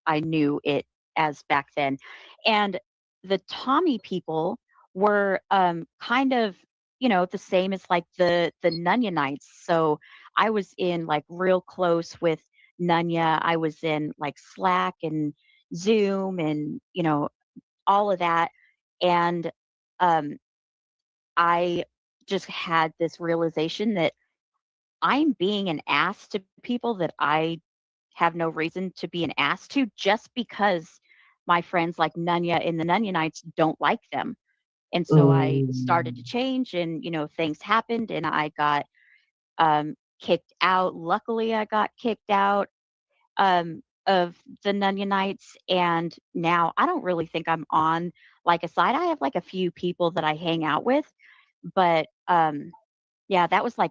N: I knew it as back then. And the Tommy people were kind of, the same as like the Nunyanites. So I was in like real close with Nunya. I was in like Slack and Zoom and, all of that. And I just had this realization that I'm being an ass to people that I have no reason to be an ass to just because my friends like Nunya and the Nunyanites don't like them. And so I started to change and, things happened and I got kicked out. Luckily, I got kicked out of the Nunyanites. And now I don't really think I'm on like a side. I have like a few people that I hang out with. But yeah, that was like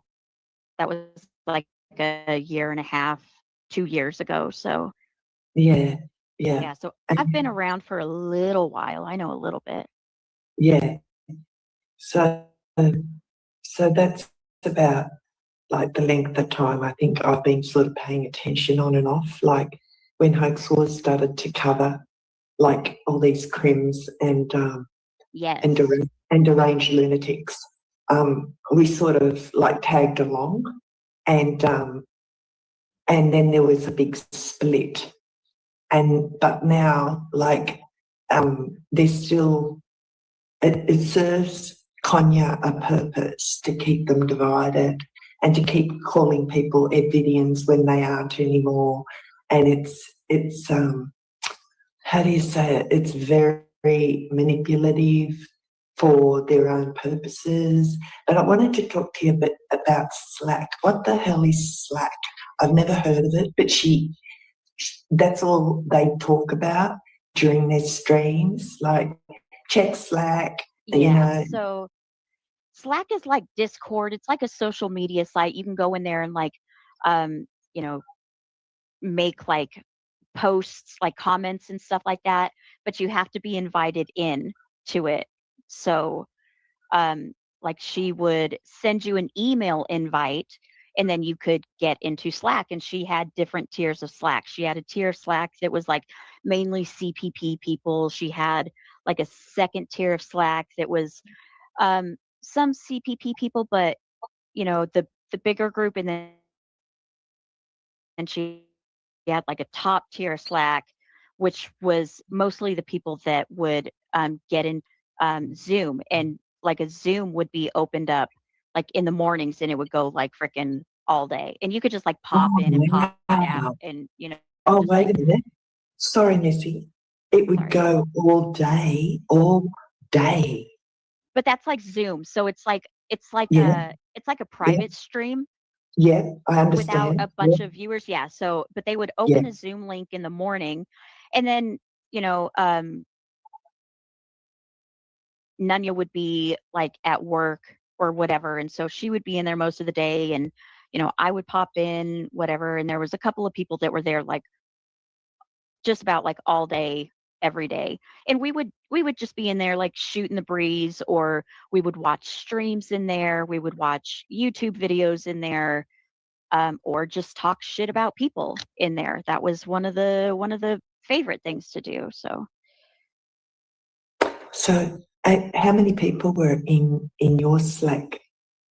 N: a year and a half, 2 years ago. So
O: Yeah.
N: So I've been around for a little while. I know a little bit.
O: Yeah. So that's about like the length of time I think I've been sort of paying attention on and off. Like when Hoax Wars started to cover like all these crims and deranged lunatics, we sort of like tagged along, and then there was a big split. But now, like, there's still, it serves Konya a purpose to keep them divided and to keep calling people Edvidians when they aren't anymore. And it's how do you say it? It's very manipulative for their own purposes. But I wanted to talk to you a bit about Slack. What the hell is Slack? I've never heard of it, but that's all they talk about during their streams, like check Slack, you know.
N: So Slack is like Discord. It's like a social media site. You can go in there and like, you know, make like posts, like comments and stuff like that, but you have to be invited in to it. So, like she would send you an email invite and then you could get into Slack, and she had different tiers of Slack. She had a tier of Slack that was like mainly CPP people. She had like a second tier of Slack that was some CPP people, but you know, the bigger group, and then she had like a top tier Slack, which was mostly the people that would get in Zoom, and like a Zoom would be opened up like in the mornings, and it would go like freaking all day, and you could just like pop in and pop out, and you know.
O: Oh, wait a minute. Sorry, Missy. It would go all day.
N: But that's like Zoom, so it's like
O: Yeah.
N: a private stream
O: Yeah, I understand.
N: without a bunch of viewers. Yeah. So, but they would open a Zoom link in the morning, and then you know, Nunya would be like at work or whatever, and so she would be in there most of the day, and you know, I would pop in whatever, and there was a couple of people that were there like just about like all day every day, and we would just be in there like shooting the breeze, or we would watch streams in there, we would watch YouTube videos in there, or just talk shit about people in there. That was one of the favorite things to do.
O: So, how many people were in your Slack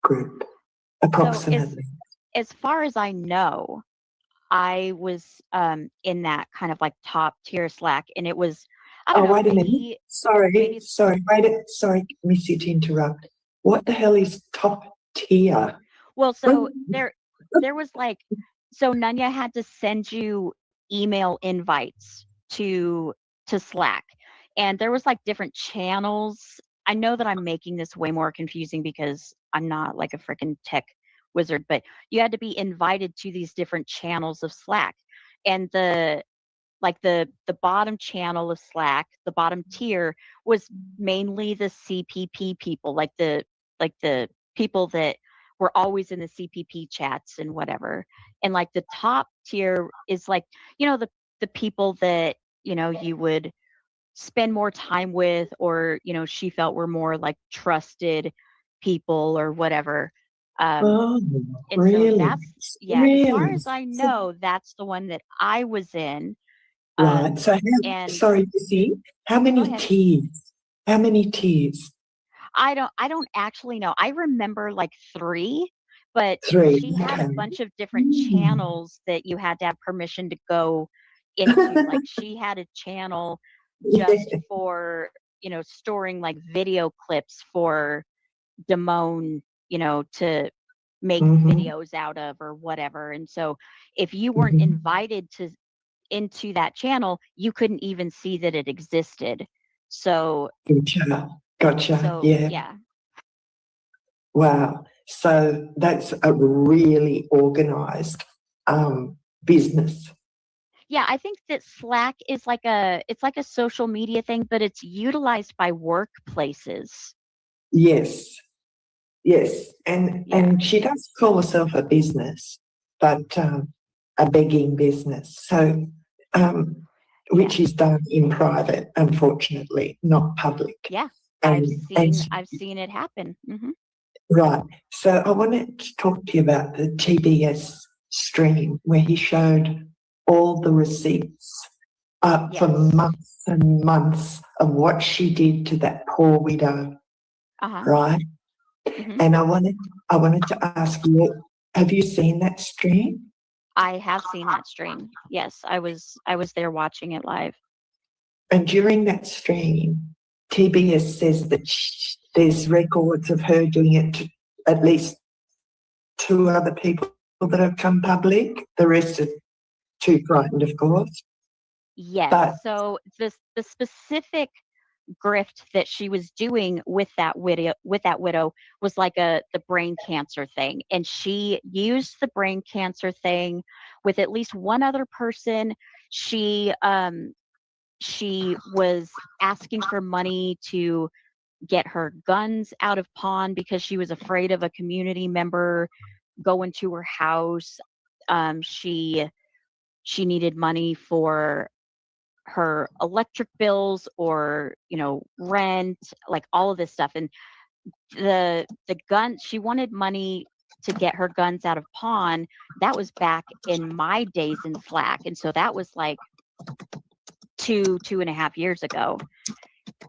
O: group, approximately?
N: As far as I know, I was in that kind of like top tier Slack, and it was, I don't know,
O: wait a minute.
N: maybe-
O: Sorry, Missy, to interrupt. What the hell is top tier?
N: Well, so there was like, so Nunya had to send you email invites to Slack, and there was like different channels. I know that I'm making this way more confusing because I'm not like a freaking tech wizard, but you had to be invited to these different channels of Slack, and the bottom channel of Slack, the bottom tier, was mainly the CPP people, like the people that were always in the CPP chats and whatever. And like the top tier is like, you know, the people that, you know, you would spend more time with, or, you know, she felt were more like trusted people or whatever. And
O: really?
N: so that's, yeah, as far as I know, that's the one that I was in.
O: Right. So, sorry, Missy, how many
N: ahead.
O: tiers? How many tiers?
N: I don't actually know. I remember like 3, but
O: Three,
N: she had
O: okay.
N: a bunch of different channels that you had to have permission to go into. Like she had a channel just for, you know, storing like video clips for Damone, you know, to make videos out of or whatever. And so if you weren't invited into that channel, you couldn't even see that it existed. So
O: Gotcha.
N: So,
O: yeah. Wow. So that's a really organized business.
N: Yeah, I think that Slack is like it's like a social media thing, but it's utilized by workplaces.
O: Yes. And she does call herself a business, but a begging business. So which is done in private, unfortunately, not public.
N: Yeah.
O: And
N: I've seen it happen.
O: Right. So I wanted to talk to you about the TBS stream where he showed all the receipts for months and months of what she did to that poor widow. Right. And I wanted to ask you, have you seen that stream?
N: I have seen that stream. Yes, I was there watching it live.
O: And during that stream, TBS says that there's records of her doing it to at least 2 other people that have come public. The rest are too frightened, of course.
N: Yes.
O: But
N: So the specific grift that she was doing with that widow was like the brain cancer thing, and she used the brain cancer thing with at least one other person. She was asking for money to get her guns out of pawn because she was afraid of a community member going to her house. She needed money for her electric bills or rent, like all of this stuff. And the gun, she wanted money to get her guns out of pawn. That was back in my days in Slack, and so that was like 2.5 years ago.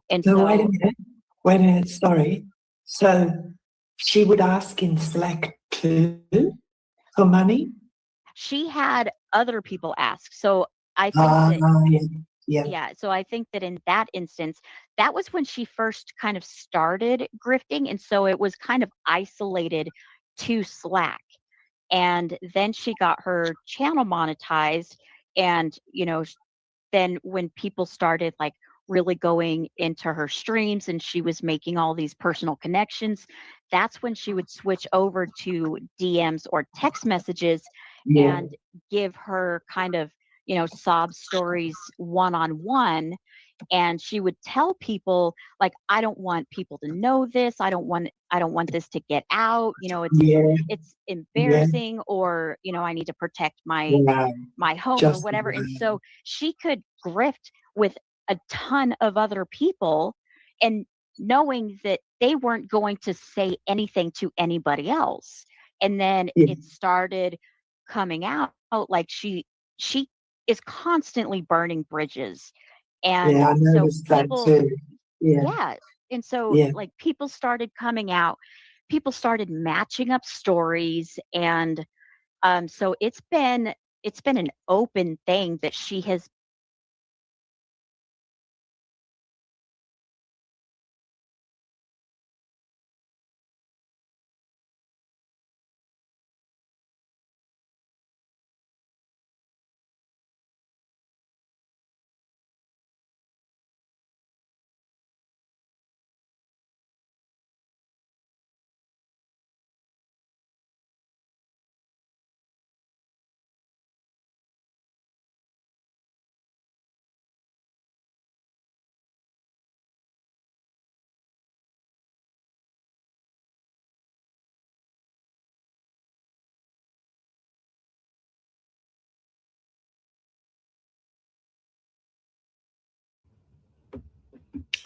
N: And
O: no, wait a
N: so
O: minute. Wait a minute. Sorry. So she would ask in Slack too for money.
N: she had other people ask. So I think
O: Ah,
N: that
O: yeah.
N: yeah, so I think that in that instance, that was when she first kind of started grifting, and so it was kind of isolated to Slack. And then she got her channel monetized, and then when people started like really going into her streams and she was making all these personal connections, that's when she would switch over to DMs or text messages
O: Yeah.
N: and give her kind of sob stories one on one. And she would tell people like, I don't want people to know this, I don't want this to get out,
O: Yeah.
N: it's
O: Yeah.
N: embarrassing, or I need to protect my
O: Wow.
N: my home or
O: Just
N: whatever. And
O: wow.
N: so she could grift with a ton of other people, and knowing that they weren't going to say anything to anybody else. And then
O: Yeah.
N: it started coming out like she is constantly burning bridges. And
O: Yeah, I
N: so
O: noticed that
N: people,
O: too. Yeah.
N: yeah. And so
O: Yeah.
N: like people started coming out, people started matching up stories. And so it's been an open thing that she has.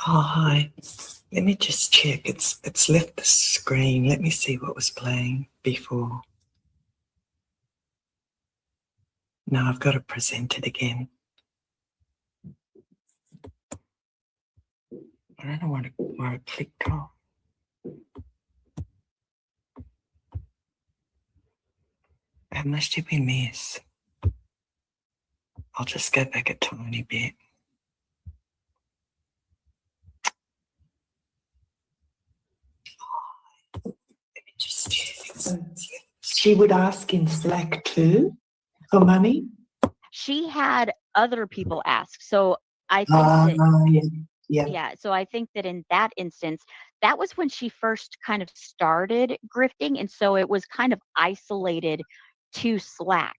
O: Oh, hi. Let me just check. It's left the screen. Let me see what was playing before. Now I've got to present it again. I don't know where it clicked off. How much did we miss? I'll just go back a tiny bit. Let me just check. She would ask in Slack too for money.
N: She had other people ask. So I think
O: Ah,
N: that
O: yeah.
N: yeah, so I think that in that instance, that was when she first kind of started grifting, and so it was kind of isolated to Slack.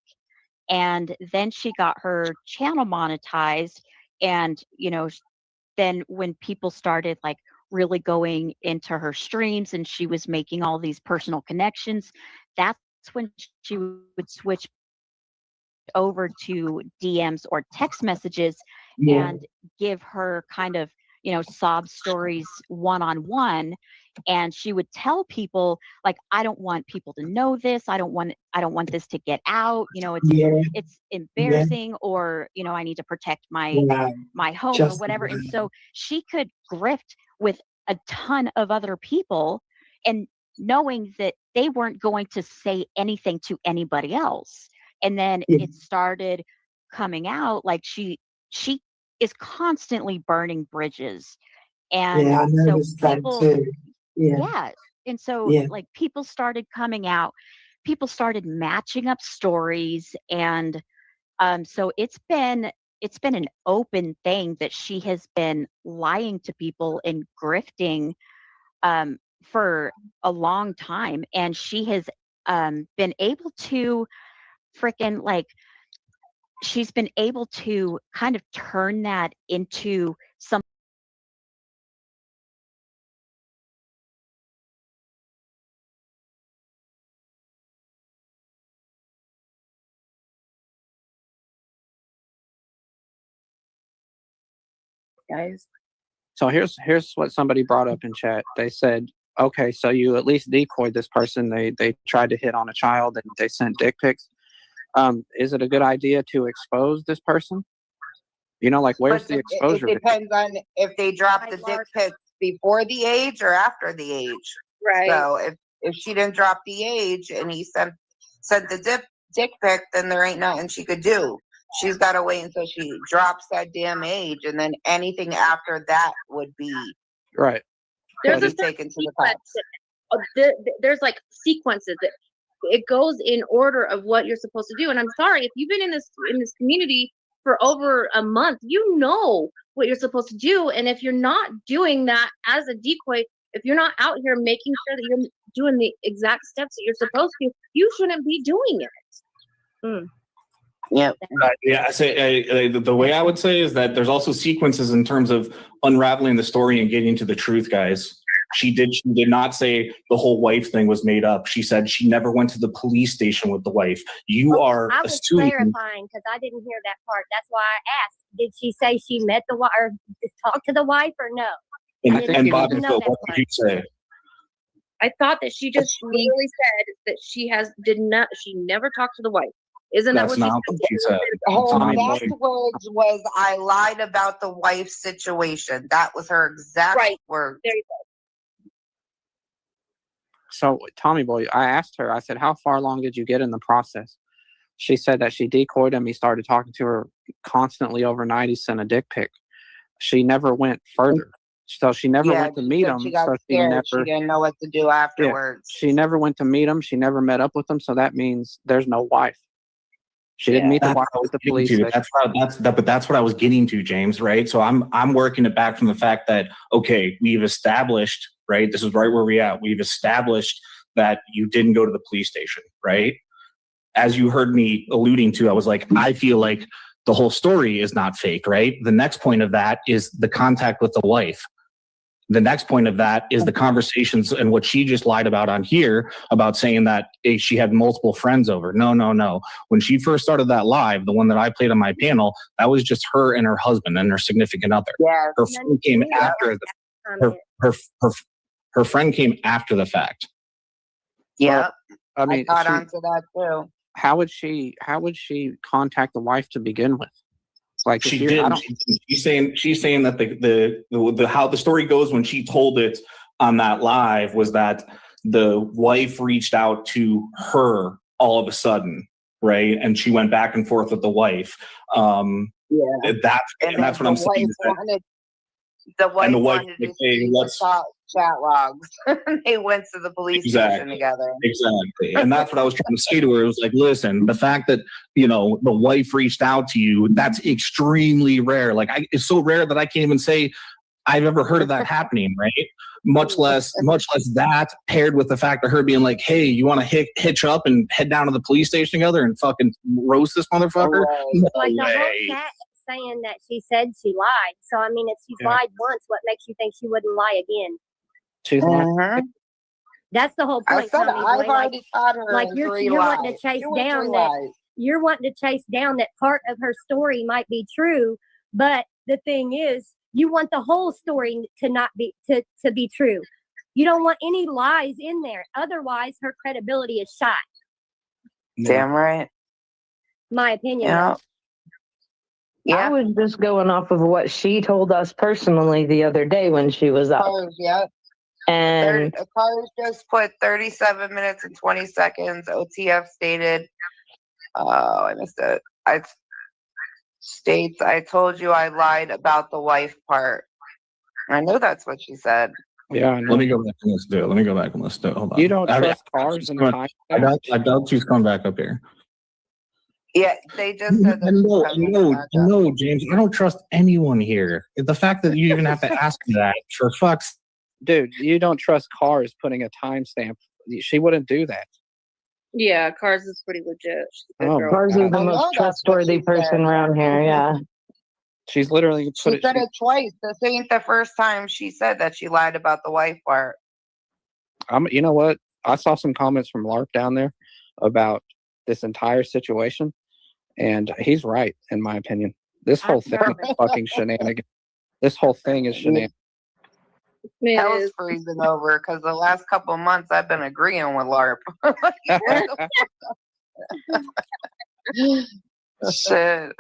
N: And then she got her channel monetized, and then when people started like really going into her streams and she was making all these personal connections, that's when she would switch over to DMs or text messages
O: Yeah.
N: and give her kind of sob stories one on one. And she would tell people like, I don't want people to know this, I don't want this to get out,
O: Yeah.
N: it's
O: Yeah.
N: embarrassing, or I need to protect my
O: Wow.
N: home or
O: Just
N: whatever. And
O: wow.
N: so she could grift with a ton of other people, and knowing that they weren't going to say anything to anybody else. And then
O: Yeah.
N: it started coming out like she is constantly burning bridges. And
O: Yeah, I
N: so
O: noticed that
N: people,
O: too. Yeah.
N: yeah. And so
O: Yeah.
N: like people started coming out, people started matching up stories. And so it's been an open thing that she has been lying to people and grifting for a long time, and she has been able to freaking like she's been able to kind of turn that into some
D: Guys.
F: So here's what somebody brought up in chat. They said, okay, so you at least decoyed this person. They tried to hit on a child and they sent dick pics. Is it a good idea to expose this person? You know, like where's
B: But
F: the
B: it
F: exposure?
B: depends on if they drop the dick pics before the age or after the age.
G: Right.
B: So if she didn't drop the age and he sent the dick pic, then there ain't nothing she could do. She's got to wait until she drops that damn age, and then anything after that would be
F: Right.
G: There's a
B: taken to the
G: sequence
B: cops.
G: there's like sequences that it goes in order of what you're supposed to do. And I'm sorry, if you've been in this community for over a month, you know what you're supposed to do. And if you're not doing that as a decoy, if you're not out here making sure that you're doing the exact steps that you're supposed to, you shouldn't be doing it.
B: Yep.
K: Yeah, I say the way I would say is that there's also sequences in terms of unraveling the story and getting to the truth, guys. She did not say the whole wife thing was made up. She said she never went to the police station with the wife. You are
M: I was
K: assuming.
M: clarifying because I didn't hear that part. That's why I asked. Did she say she met the wife or talked to the wife or no?
K: And Bob and Phil, what did you say?
G: I thought that she just literally said that she never talked to the wife. Isn't that
K: That's
G: what
K: not what she said.
B: Her last words was, "I lied about the wife situation." That was her exact word.
G: There you go.
F: So Tommy Boy, I asked her, I said, how far along did you get in the process? She said that she decoyed him. He started talking to her constantly overnight. He sent a dick pic. She never went further. So she never went to meet him.
B: She got
F: So
B: scared. She didn't know what to do afterwards.
F: she never went to meet him. She never met up with him. So that means there's no wife. She didn't meet the wife at the police station.
K: But that's what I was getting to, James. Right. So I'm working it back from the fact that, okay, we've established, right. This is right where we're at. We've established that you didn't go to the police station, right? As you heard me alluding to, I was like, I feel like the whole story is not fake, right? The next point of that is the contact with the wife. The next point of that is the conversations and what she just lied about on here about saying that she had multiple friends over. No. When she first started that live, the one that I played on my panel, that was just her and her husband and her significant other.
B: Yeah.
K: Her friend came after her friend came after the fact.
B: Yeah.
F: I mean,
B: I caught on to that too.
F: How would she contact the wife to begin with? Like
K: She did. She's saying that the how the story goes when she told it on that live was that the wife reached out to her all of a sudden, right? And she went back and forth with the wife. That's what I'm saying.
B: The wife
K: wife
B: wanted to see the chat logs. They went to the police station together.
K: Exactly. And that's what I was trying to say to her. It was like, listen, the fact that, the wife reached out to you, that's extremely rare. Like it's so rare that I can't even say I've ever heard of that happening, right? Much less that paired with the fact of her being like, hey, you want to hitch up and head down to the police station together and fucking roast this motherfucker? No
M: Like the whole
K: way.
M: chat saying that she said she lied. So I mean, if she's lied once, what makes you think she wouldn't lie again? That's the whole point.
B: I said,
M: Tommy
B: I've
M: boy.
B: already caught her
M: Like
B: in
M: you're
B: 3
M: wanting to
B: lies.
M: chase
B: 2 or
M: down
B: 3
M: that
B: lies.
M: you're wanting to chase down that part of her story might be true, but the thing is, you want the whole story to not be to be true. You don't want any lies in there. Otherwise, her credibility is shot.
B: Damn right.
M: My opinion.
L: I was just going off of what she told us personally the other day when she was up.
B: Yep.
L: And
B: Cars just put 37 minutes and 20 seconds. OTF stated, I missed it. States, I told you I lied about the wife part. I know that's what she said.
F: Yeah, I know.
K: Let me go back and let's do it. Hold on.
F: You don't trust cars in the time.
K: I doubt she's coming back up here.
P: Yeah, they just said that.
K: No, James, I don't trust anyone here. The fact that you even have to ask me that, for fuck's
F: Dude, you don't trust Cars putting a timestamp. She wouldn't do that.
G: Yeah, Cars is pretty legit. She's a good
F: Oh,
G: girl.
L: Cars is
F: God.
L: the most trustworthy person around here. Yeah.
F: She's literally
P: She
F: put it.
P: said it twice. This ain't the first time she said that she lied about the wife part.
F: You know what? I saw some comments from LARP down there about this entire situation, and he's right, in my opinion. This whole thing is fucking shenanigans. This whole thing is shenanigans.
P: Hell's freezing over because the last couple of months I've been agreeing with LARP. Shit.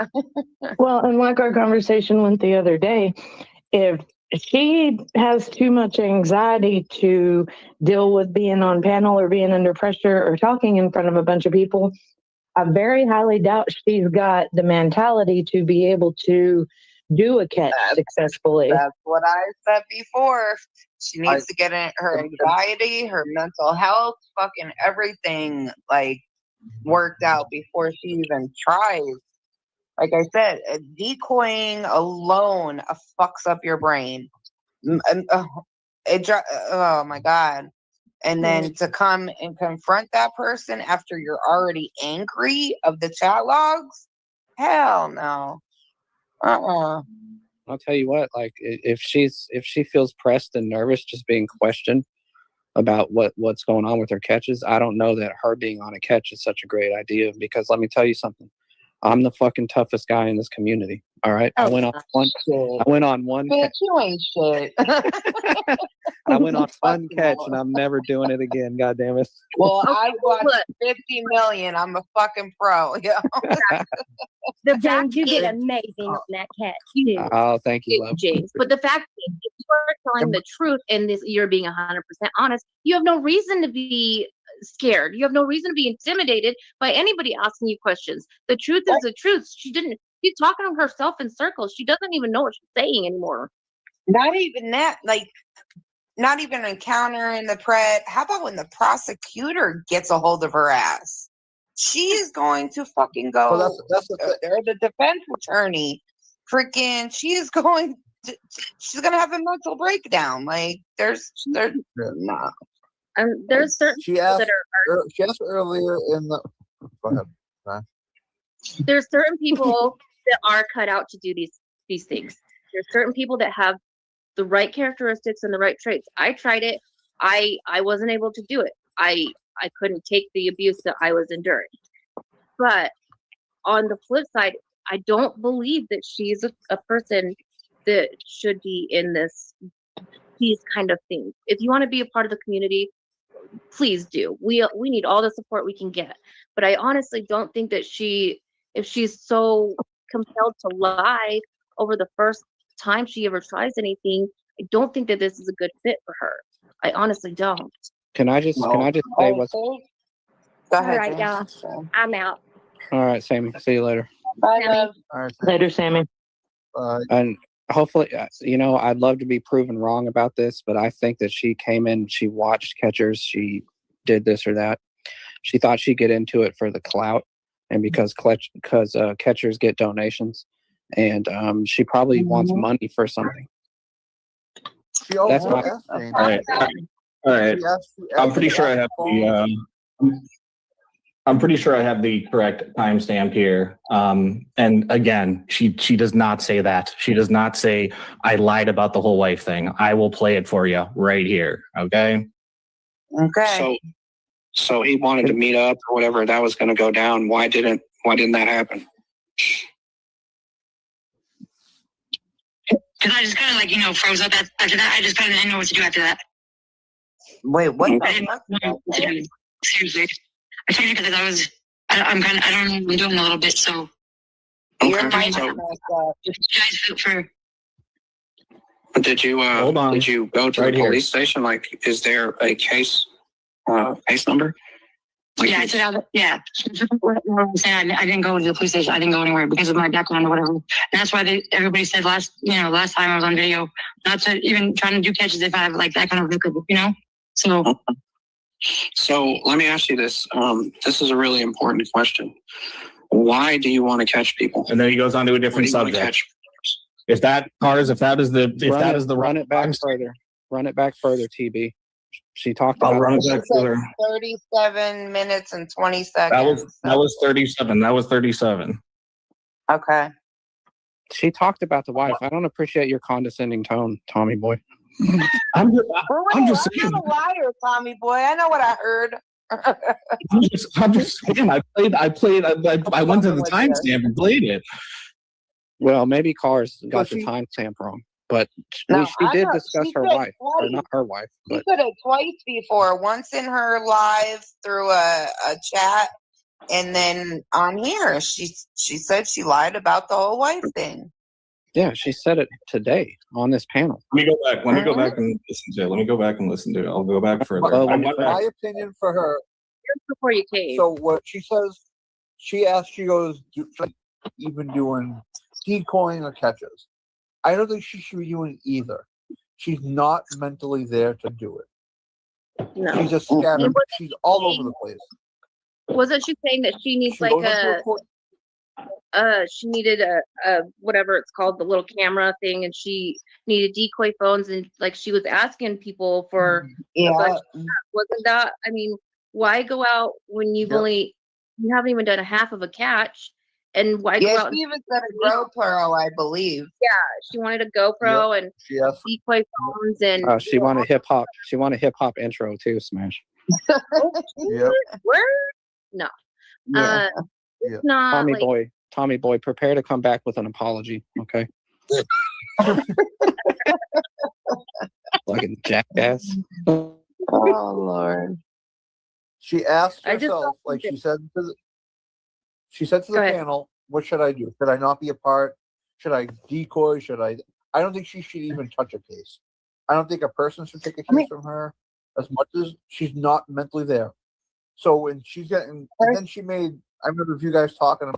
L: Well, and like our conversation went the other day, if she has too much anxiety to deal with being on panel or being under pressure or talking in front of a bunch of people, I very highly doubt she's got the mentality to be able to do a catch successfully.
P: That's what I said before. She needs to get in her anxiety, her mental health, fucking everything like worked out before she even tries. Like I said, decoying alone fucks up your brain. Oh my God. And then to come and confront that person after you're already angry of the chat logs? Hell no.
F: I'll tell you what, like if she feels pressed and nervous just being questioned about what's going on with her catches, I don't know that her being on a catch is such a great idea, because let me tell you something. I'm the fucking toughest guy in this community. All right. I went on one
P: Bitch, you ain't shit.
F: I went on one catch and I'm never doing it again. God damn it.
P: Well, I've watched 50 million. I'm a fucking pro. Yeah.
M: James, you did amazing on that catch. You did.
F: Oh, thank you, love.
G: James. But the fact is, if you are telling the truth and this, you're being 100% honest, you have no reason to be scared. You have no reason to be intimidated by anybody asking you questions. The truth is the truth. She's talking to herself in circles. She doesn't even know what she's saying anymore.
P: Not even that. Like, not even encountering the pred. How about when the prosecutor gets a hold of her ass? She is going to fucking go.
H: Well, that's
P: or the defense attorney. Freaking, she's going to have a mental breakdown. Like, there's nah.
G: There's certain
H: She
G: people
H: asked,
G: that are
H: she asked earlier in the. Go ahead. Sorry.
G: there's certain people that are cut out to do these things. There's certain people that have the right characteristics and the right traits. I tried it. I wasn't able to do it. I couldn't take the abuse that I was enduring. But on the flip side, I don't believe that she's a person that should be in these kind of things. If you want to be a part of the community, please do. We need all the support we can get. But I honestly don't think that if she's so compelled to lie over the first time she ever tries anything, I don't think that this is a good fit for her. I honestly don't.
F: Can I just say what's
P: Go
M: All
P: ahead,
M: right, y'all.
P: James.
M: I'm out.
F: all right, Sammy. See you later.
P: Bye, love.
H: All right.
L: Later, Sammy.
F: And hopefully, I'd love to be proven wrong about this, but I think that she came in, she watched catchers, she did this or that. She thought she'd get into it for the clout, and because catchers get donations, and she probably wants money for something. That's my.
K: All right. All right. I'm pretty sure I have I'm pretty sure I have the correct timestamp here. And again, she does not say that. She does not say I lied about the whole wife thing. I will play it for you right here. Okay.
P: Okay.
F: So he wanted to meet up or whatever. That was going to go down. Why didn't that happen?
E: Because I just kind of froze up after that. I just kind of didn't know what to do after that.
P: Wait, what?
E: I didn't know what to do. Seriously. I tried because I'm doing a little bit, so.
P: Your
F: Okay,
P: mic
F: so-
P: is messed up.
E: You guys vote for.
F: Did you
K: Hold on.
F: Did you go to
K: Right
F: the
K: here.
F: police station? Like, is there a case number? Like,
E: Yeah, I said, yeah. I'm saying I didn't go to the police station. I didn't go anywhere because of my background or whatever. And that's why everybody said last time I was on video, not to even trying to do catches if I have like that kind of record, So
F: So let me ask you this. This is a really important question. Why do you want to catch people?
K: And then he goes on to a different subject. If that cars, if that is the, if
F: Run
K: that
F: it,
K: is the
F: run it back further. Run it back further, TB. She talked
K: I'll
F: about
K: run it
P: She
K: back
P: said
K: further.
P: 37 minutes and 20
K: That
P: seconds.
K: was 37. That was 37.
P: Okay.
F: She talked about the wife. I don't appreciate your condescending tone, Tommy boy.
K: I'm just,
P: For
K: I'm
P: real,
K: just
P: I'm
K: saying.
P: not a liar, Tommy boy. I know what I heard.
K: I'm just saying. I went to the timestamp and played it.
F: Well, maybe Cars got the
H: she-
F: timestamp wrong, but
P: No,
F: she
P: I
F: did
P: know-
F: discuss
P: she
F: her
P: said
F: wife, or
P: twice.
F: not her wife,
P: She
F: but
P: said it twice before. Once in her live through a chat, and then on here, she said she lied about the whole wife thing.
F: yeah, she said it today on this panel.
K: Let me go back. Let me go back and listen to it. Let me go back and listen to it. I'll go back further.
F: Well,
K: I went back.
H: My opinion for her.
G: Before you cave.
H: So what she says, she asked, she goes, even doing decoying or catches. I don't think she should be doing either. She's not mentally there to do it.
G: No.
H: She's just scattered. She's all over the place.
G: Wasn't she saying that she needs
H: She
G: like
H: goes into
G: she needed a whatever it's called, the little camera thing, and she needed decoy phones, and like she was asking people for
P: Yeah.
G: a bunch of stuff. Wasn't that, I mean, why go out when you haven't even done a half of a catch, and why go
P: Yeah,
G: out?
P: she even said a GoPro, I believe.
G: Yeah, she wanted a GoPro and decoy phones and
F: She wanted hip hop. She wanted hip hop intro too. Smash.
H: Yep.
G: Where? No.
H: Yeah.
G: It's not
F: Tommy boy, prepare to come back with an apology. Okay. Like a jackass.
P: Oh Lord.
H: She asked
G: I just
H: herself,
G: don't
H: like
G: think
H: she said to the
G: Go ahead.
H: panel, what should I do? Should I not be a part? Should I decoy? I don't think she should even touch a case. I don't think a person should take a case from her as much as she's not mentally there. So when she's getting, and then she made, I remember a few guys talking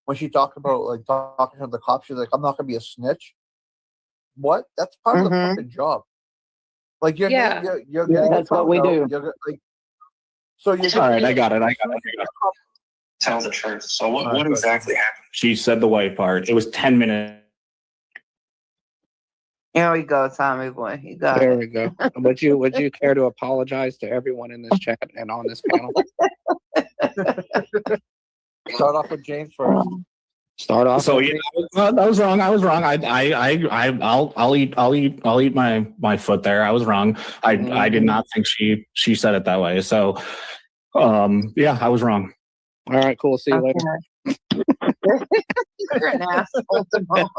H: when she talked about like talking to the cops, she's like, I'm not gonna be a snitch. What? That's part of the fucking job. Like you're
G: Yeah.
H: you're getting
L: that's what we do.
H: Like, so you're
K: All right, I got it.
F: Tell the truth. So
H: what
F: exactly happened?
K: She said the wife part. It was 10 minutes.
P: Here we go, Tommy boy. You got
F: There
P: it.
F: we go. Would you care to apologize to everyone in this chat and on this panel?
H: Start off with James first.
F: Start off.
K: So
F: with
K: yeah,
F: me.
K: I was wrong. I was wrong. I'll eat my foot there. I was wrong. I did not think she said it that way. So yeah, I was wrong.
F: All right, cool. See you later.
P: You're an asshole, Simone.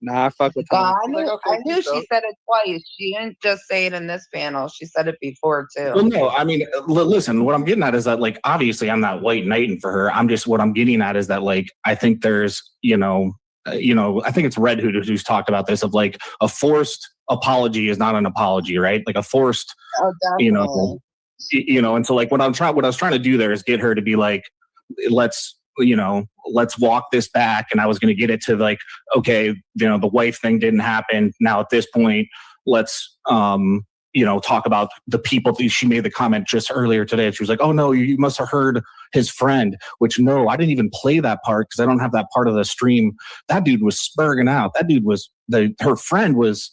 F: Nah, I fuck with
P: No,
F: Tommy.
P: I knew she said it twice. She didn't just say it in this panel. She said it before too.
K: Well, no, I mean, listen, what I'm getting at is that, like, obviously I'm not white knighting for her. What I'm getting at is that, like, I think there's, I think it's Red who's talked about this, of like a forced apology is not an apology, right? Like a forced,
P: Oh, definitely.
K: And so like what I was trying to do there is get her to be like, let's walk this back. And I was going to get it to like, okay, the wife thing didn't happen. Now at this point, let's, talk about the people. She made the comment just earlier today. She was like, oh no, you must have heard his friend, which no, I didn't even play that part because I don't have that part of the stream. That dude was spurging out. That dude was her friend was,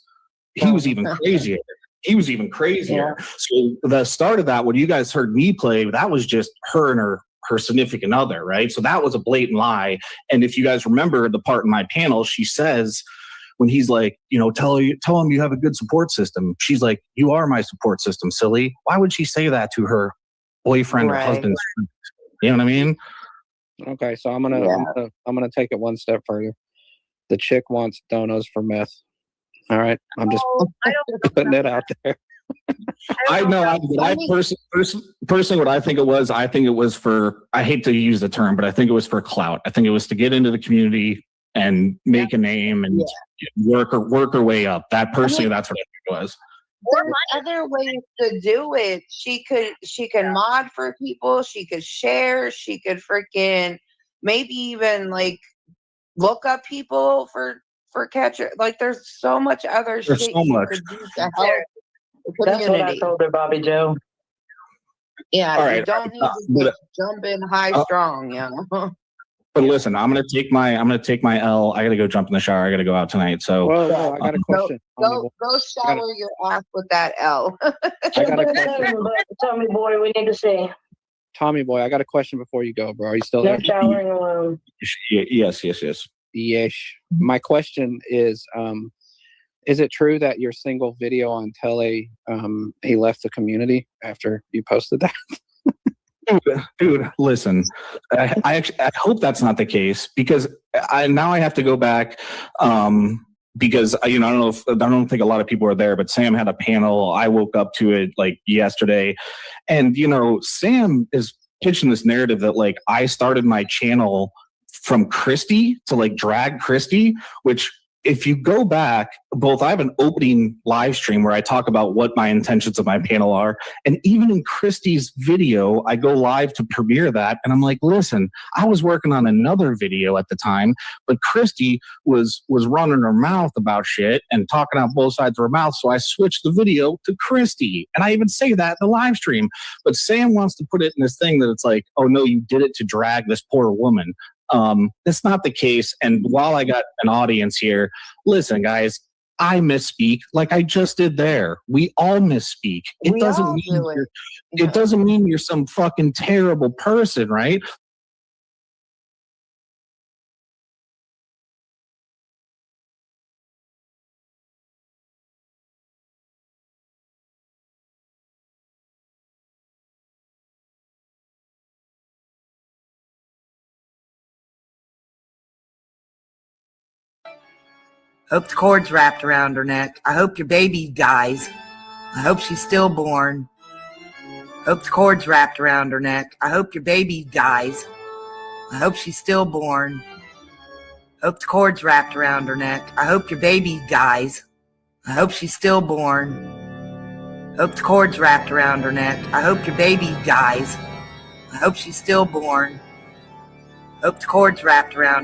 K: he was even crazier. He was even crazier. So the start of that, what you guys heard me play, that was just her and her significant other, right? So that was a blatant lie. And if you guys remember the part in my panel, she says, when he's like, tell him you have a good support system. She's like, you are my support system, silly. Why would she say that to her boyfriend or husband? You know what I mean?
F: Okay, so I'm gonna take it one step further. The chick wants donos for meth. All right, I'm just putting it out there.
K: Personally, what I think it was for, I hate to use the term, but I think it was for clout. I think it was to get into the community and make a name and work her way up. That's what I think it was.
P: There's other ways to do it. She could mod for people. She could share. She could freaking maybe even like look up people for catcher. Like there's so much other
K: There's
P: shit
K: so
P: you
K: much.
P: could do to help the
L: That's what I
P: community.
L: told her, Bobby Joe.
P: Yeah,
K: All
P: you
K: right.
P: don't need to
K: But,
P: just jump in high strong, you know.
K: but listen, I'm gonna take my L. I gotta go jump in the shower. I gotta go out tonight. So
F: Well, no, I got a
P: Go,
F: question. Tommy boy.
P: go shower your ass with that L.
F: I got a question.
L: Tommy boy, we need to see.
F: Tommy boy, I got a question before you go, bro. Are you still
L: No
F: there?
L: showering alone.
K: yes.
F: Yes. My question is it true that your single video on Tele, he left the community after you posted that?
K: Dude, listen, I hope that's not the case, because I have to go back, because I don't think a lot of people are there, but Sam had a panel. I woke up to it like yesterday, and Sam is pitching this narrative that like I started my channel from Christy to like drag Christy, which if you go back, I have an opening live stream where I talk about what my intentions of my panel are. And even in Christy's video, I go live to premiere that. And I'm like, listen, I was working on another video at the time, but Christy was running her mouth about shit and talking out both sides of her mouth. So I switched the video to Christy. And I even say that in the live stream. But Sam wants to put it in this thing that it's like, oh no, you did it to drag this poor woman. That's not the case. And while I got an audience here, listen, guys, I misspeak like I just did there. We all misspeak. It doesn't mean you're some fucking terrible person, right?
B: Hope the cord's wrapped around her neck. I hope your baby dies. I hope she's stillborn. Hope the cord's wrapped around her neck. I hope your baby dies. I hope she's stillborn. Hope the cord's wrapped around her neck. I hope your baby dies. I hope she's stillborn. Hope the cord's wrapped around her neck. I hope your baby dies. I hope she's stillborn. Hope the cord's wrapped around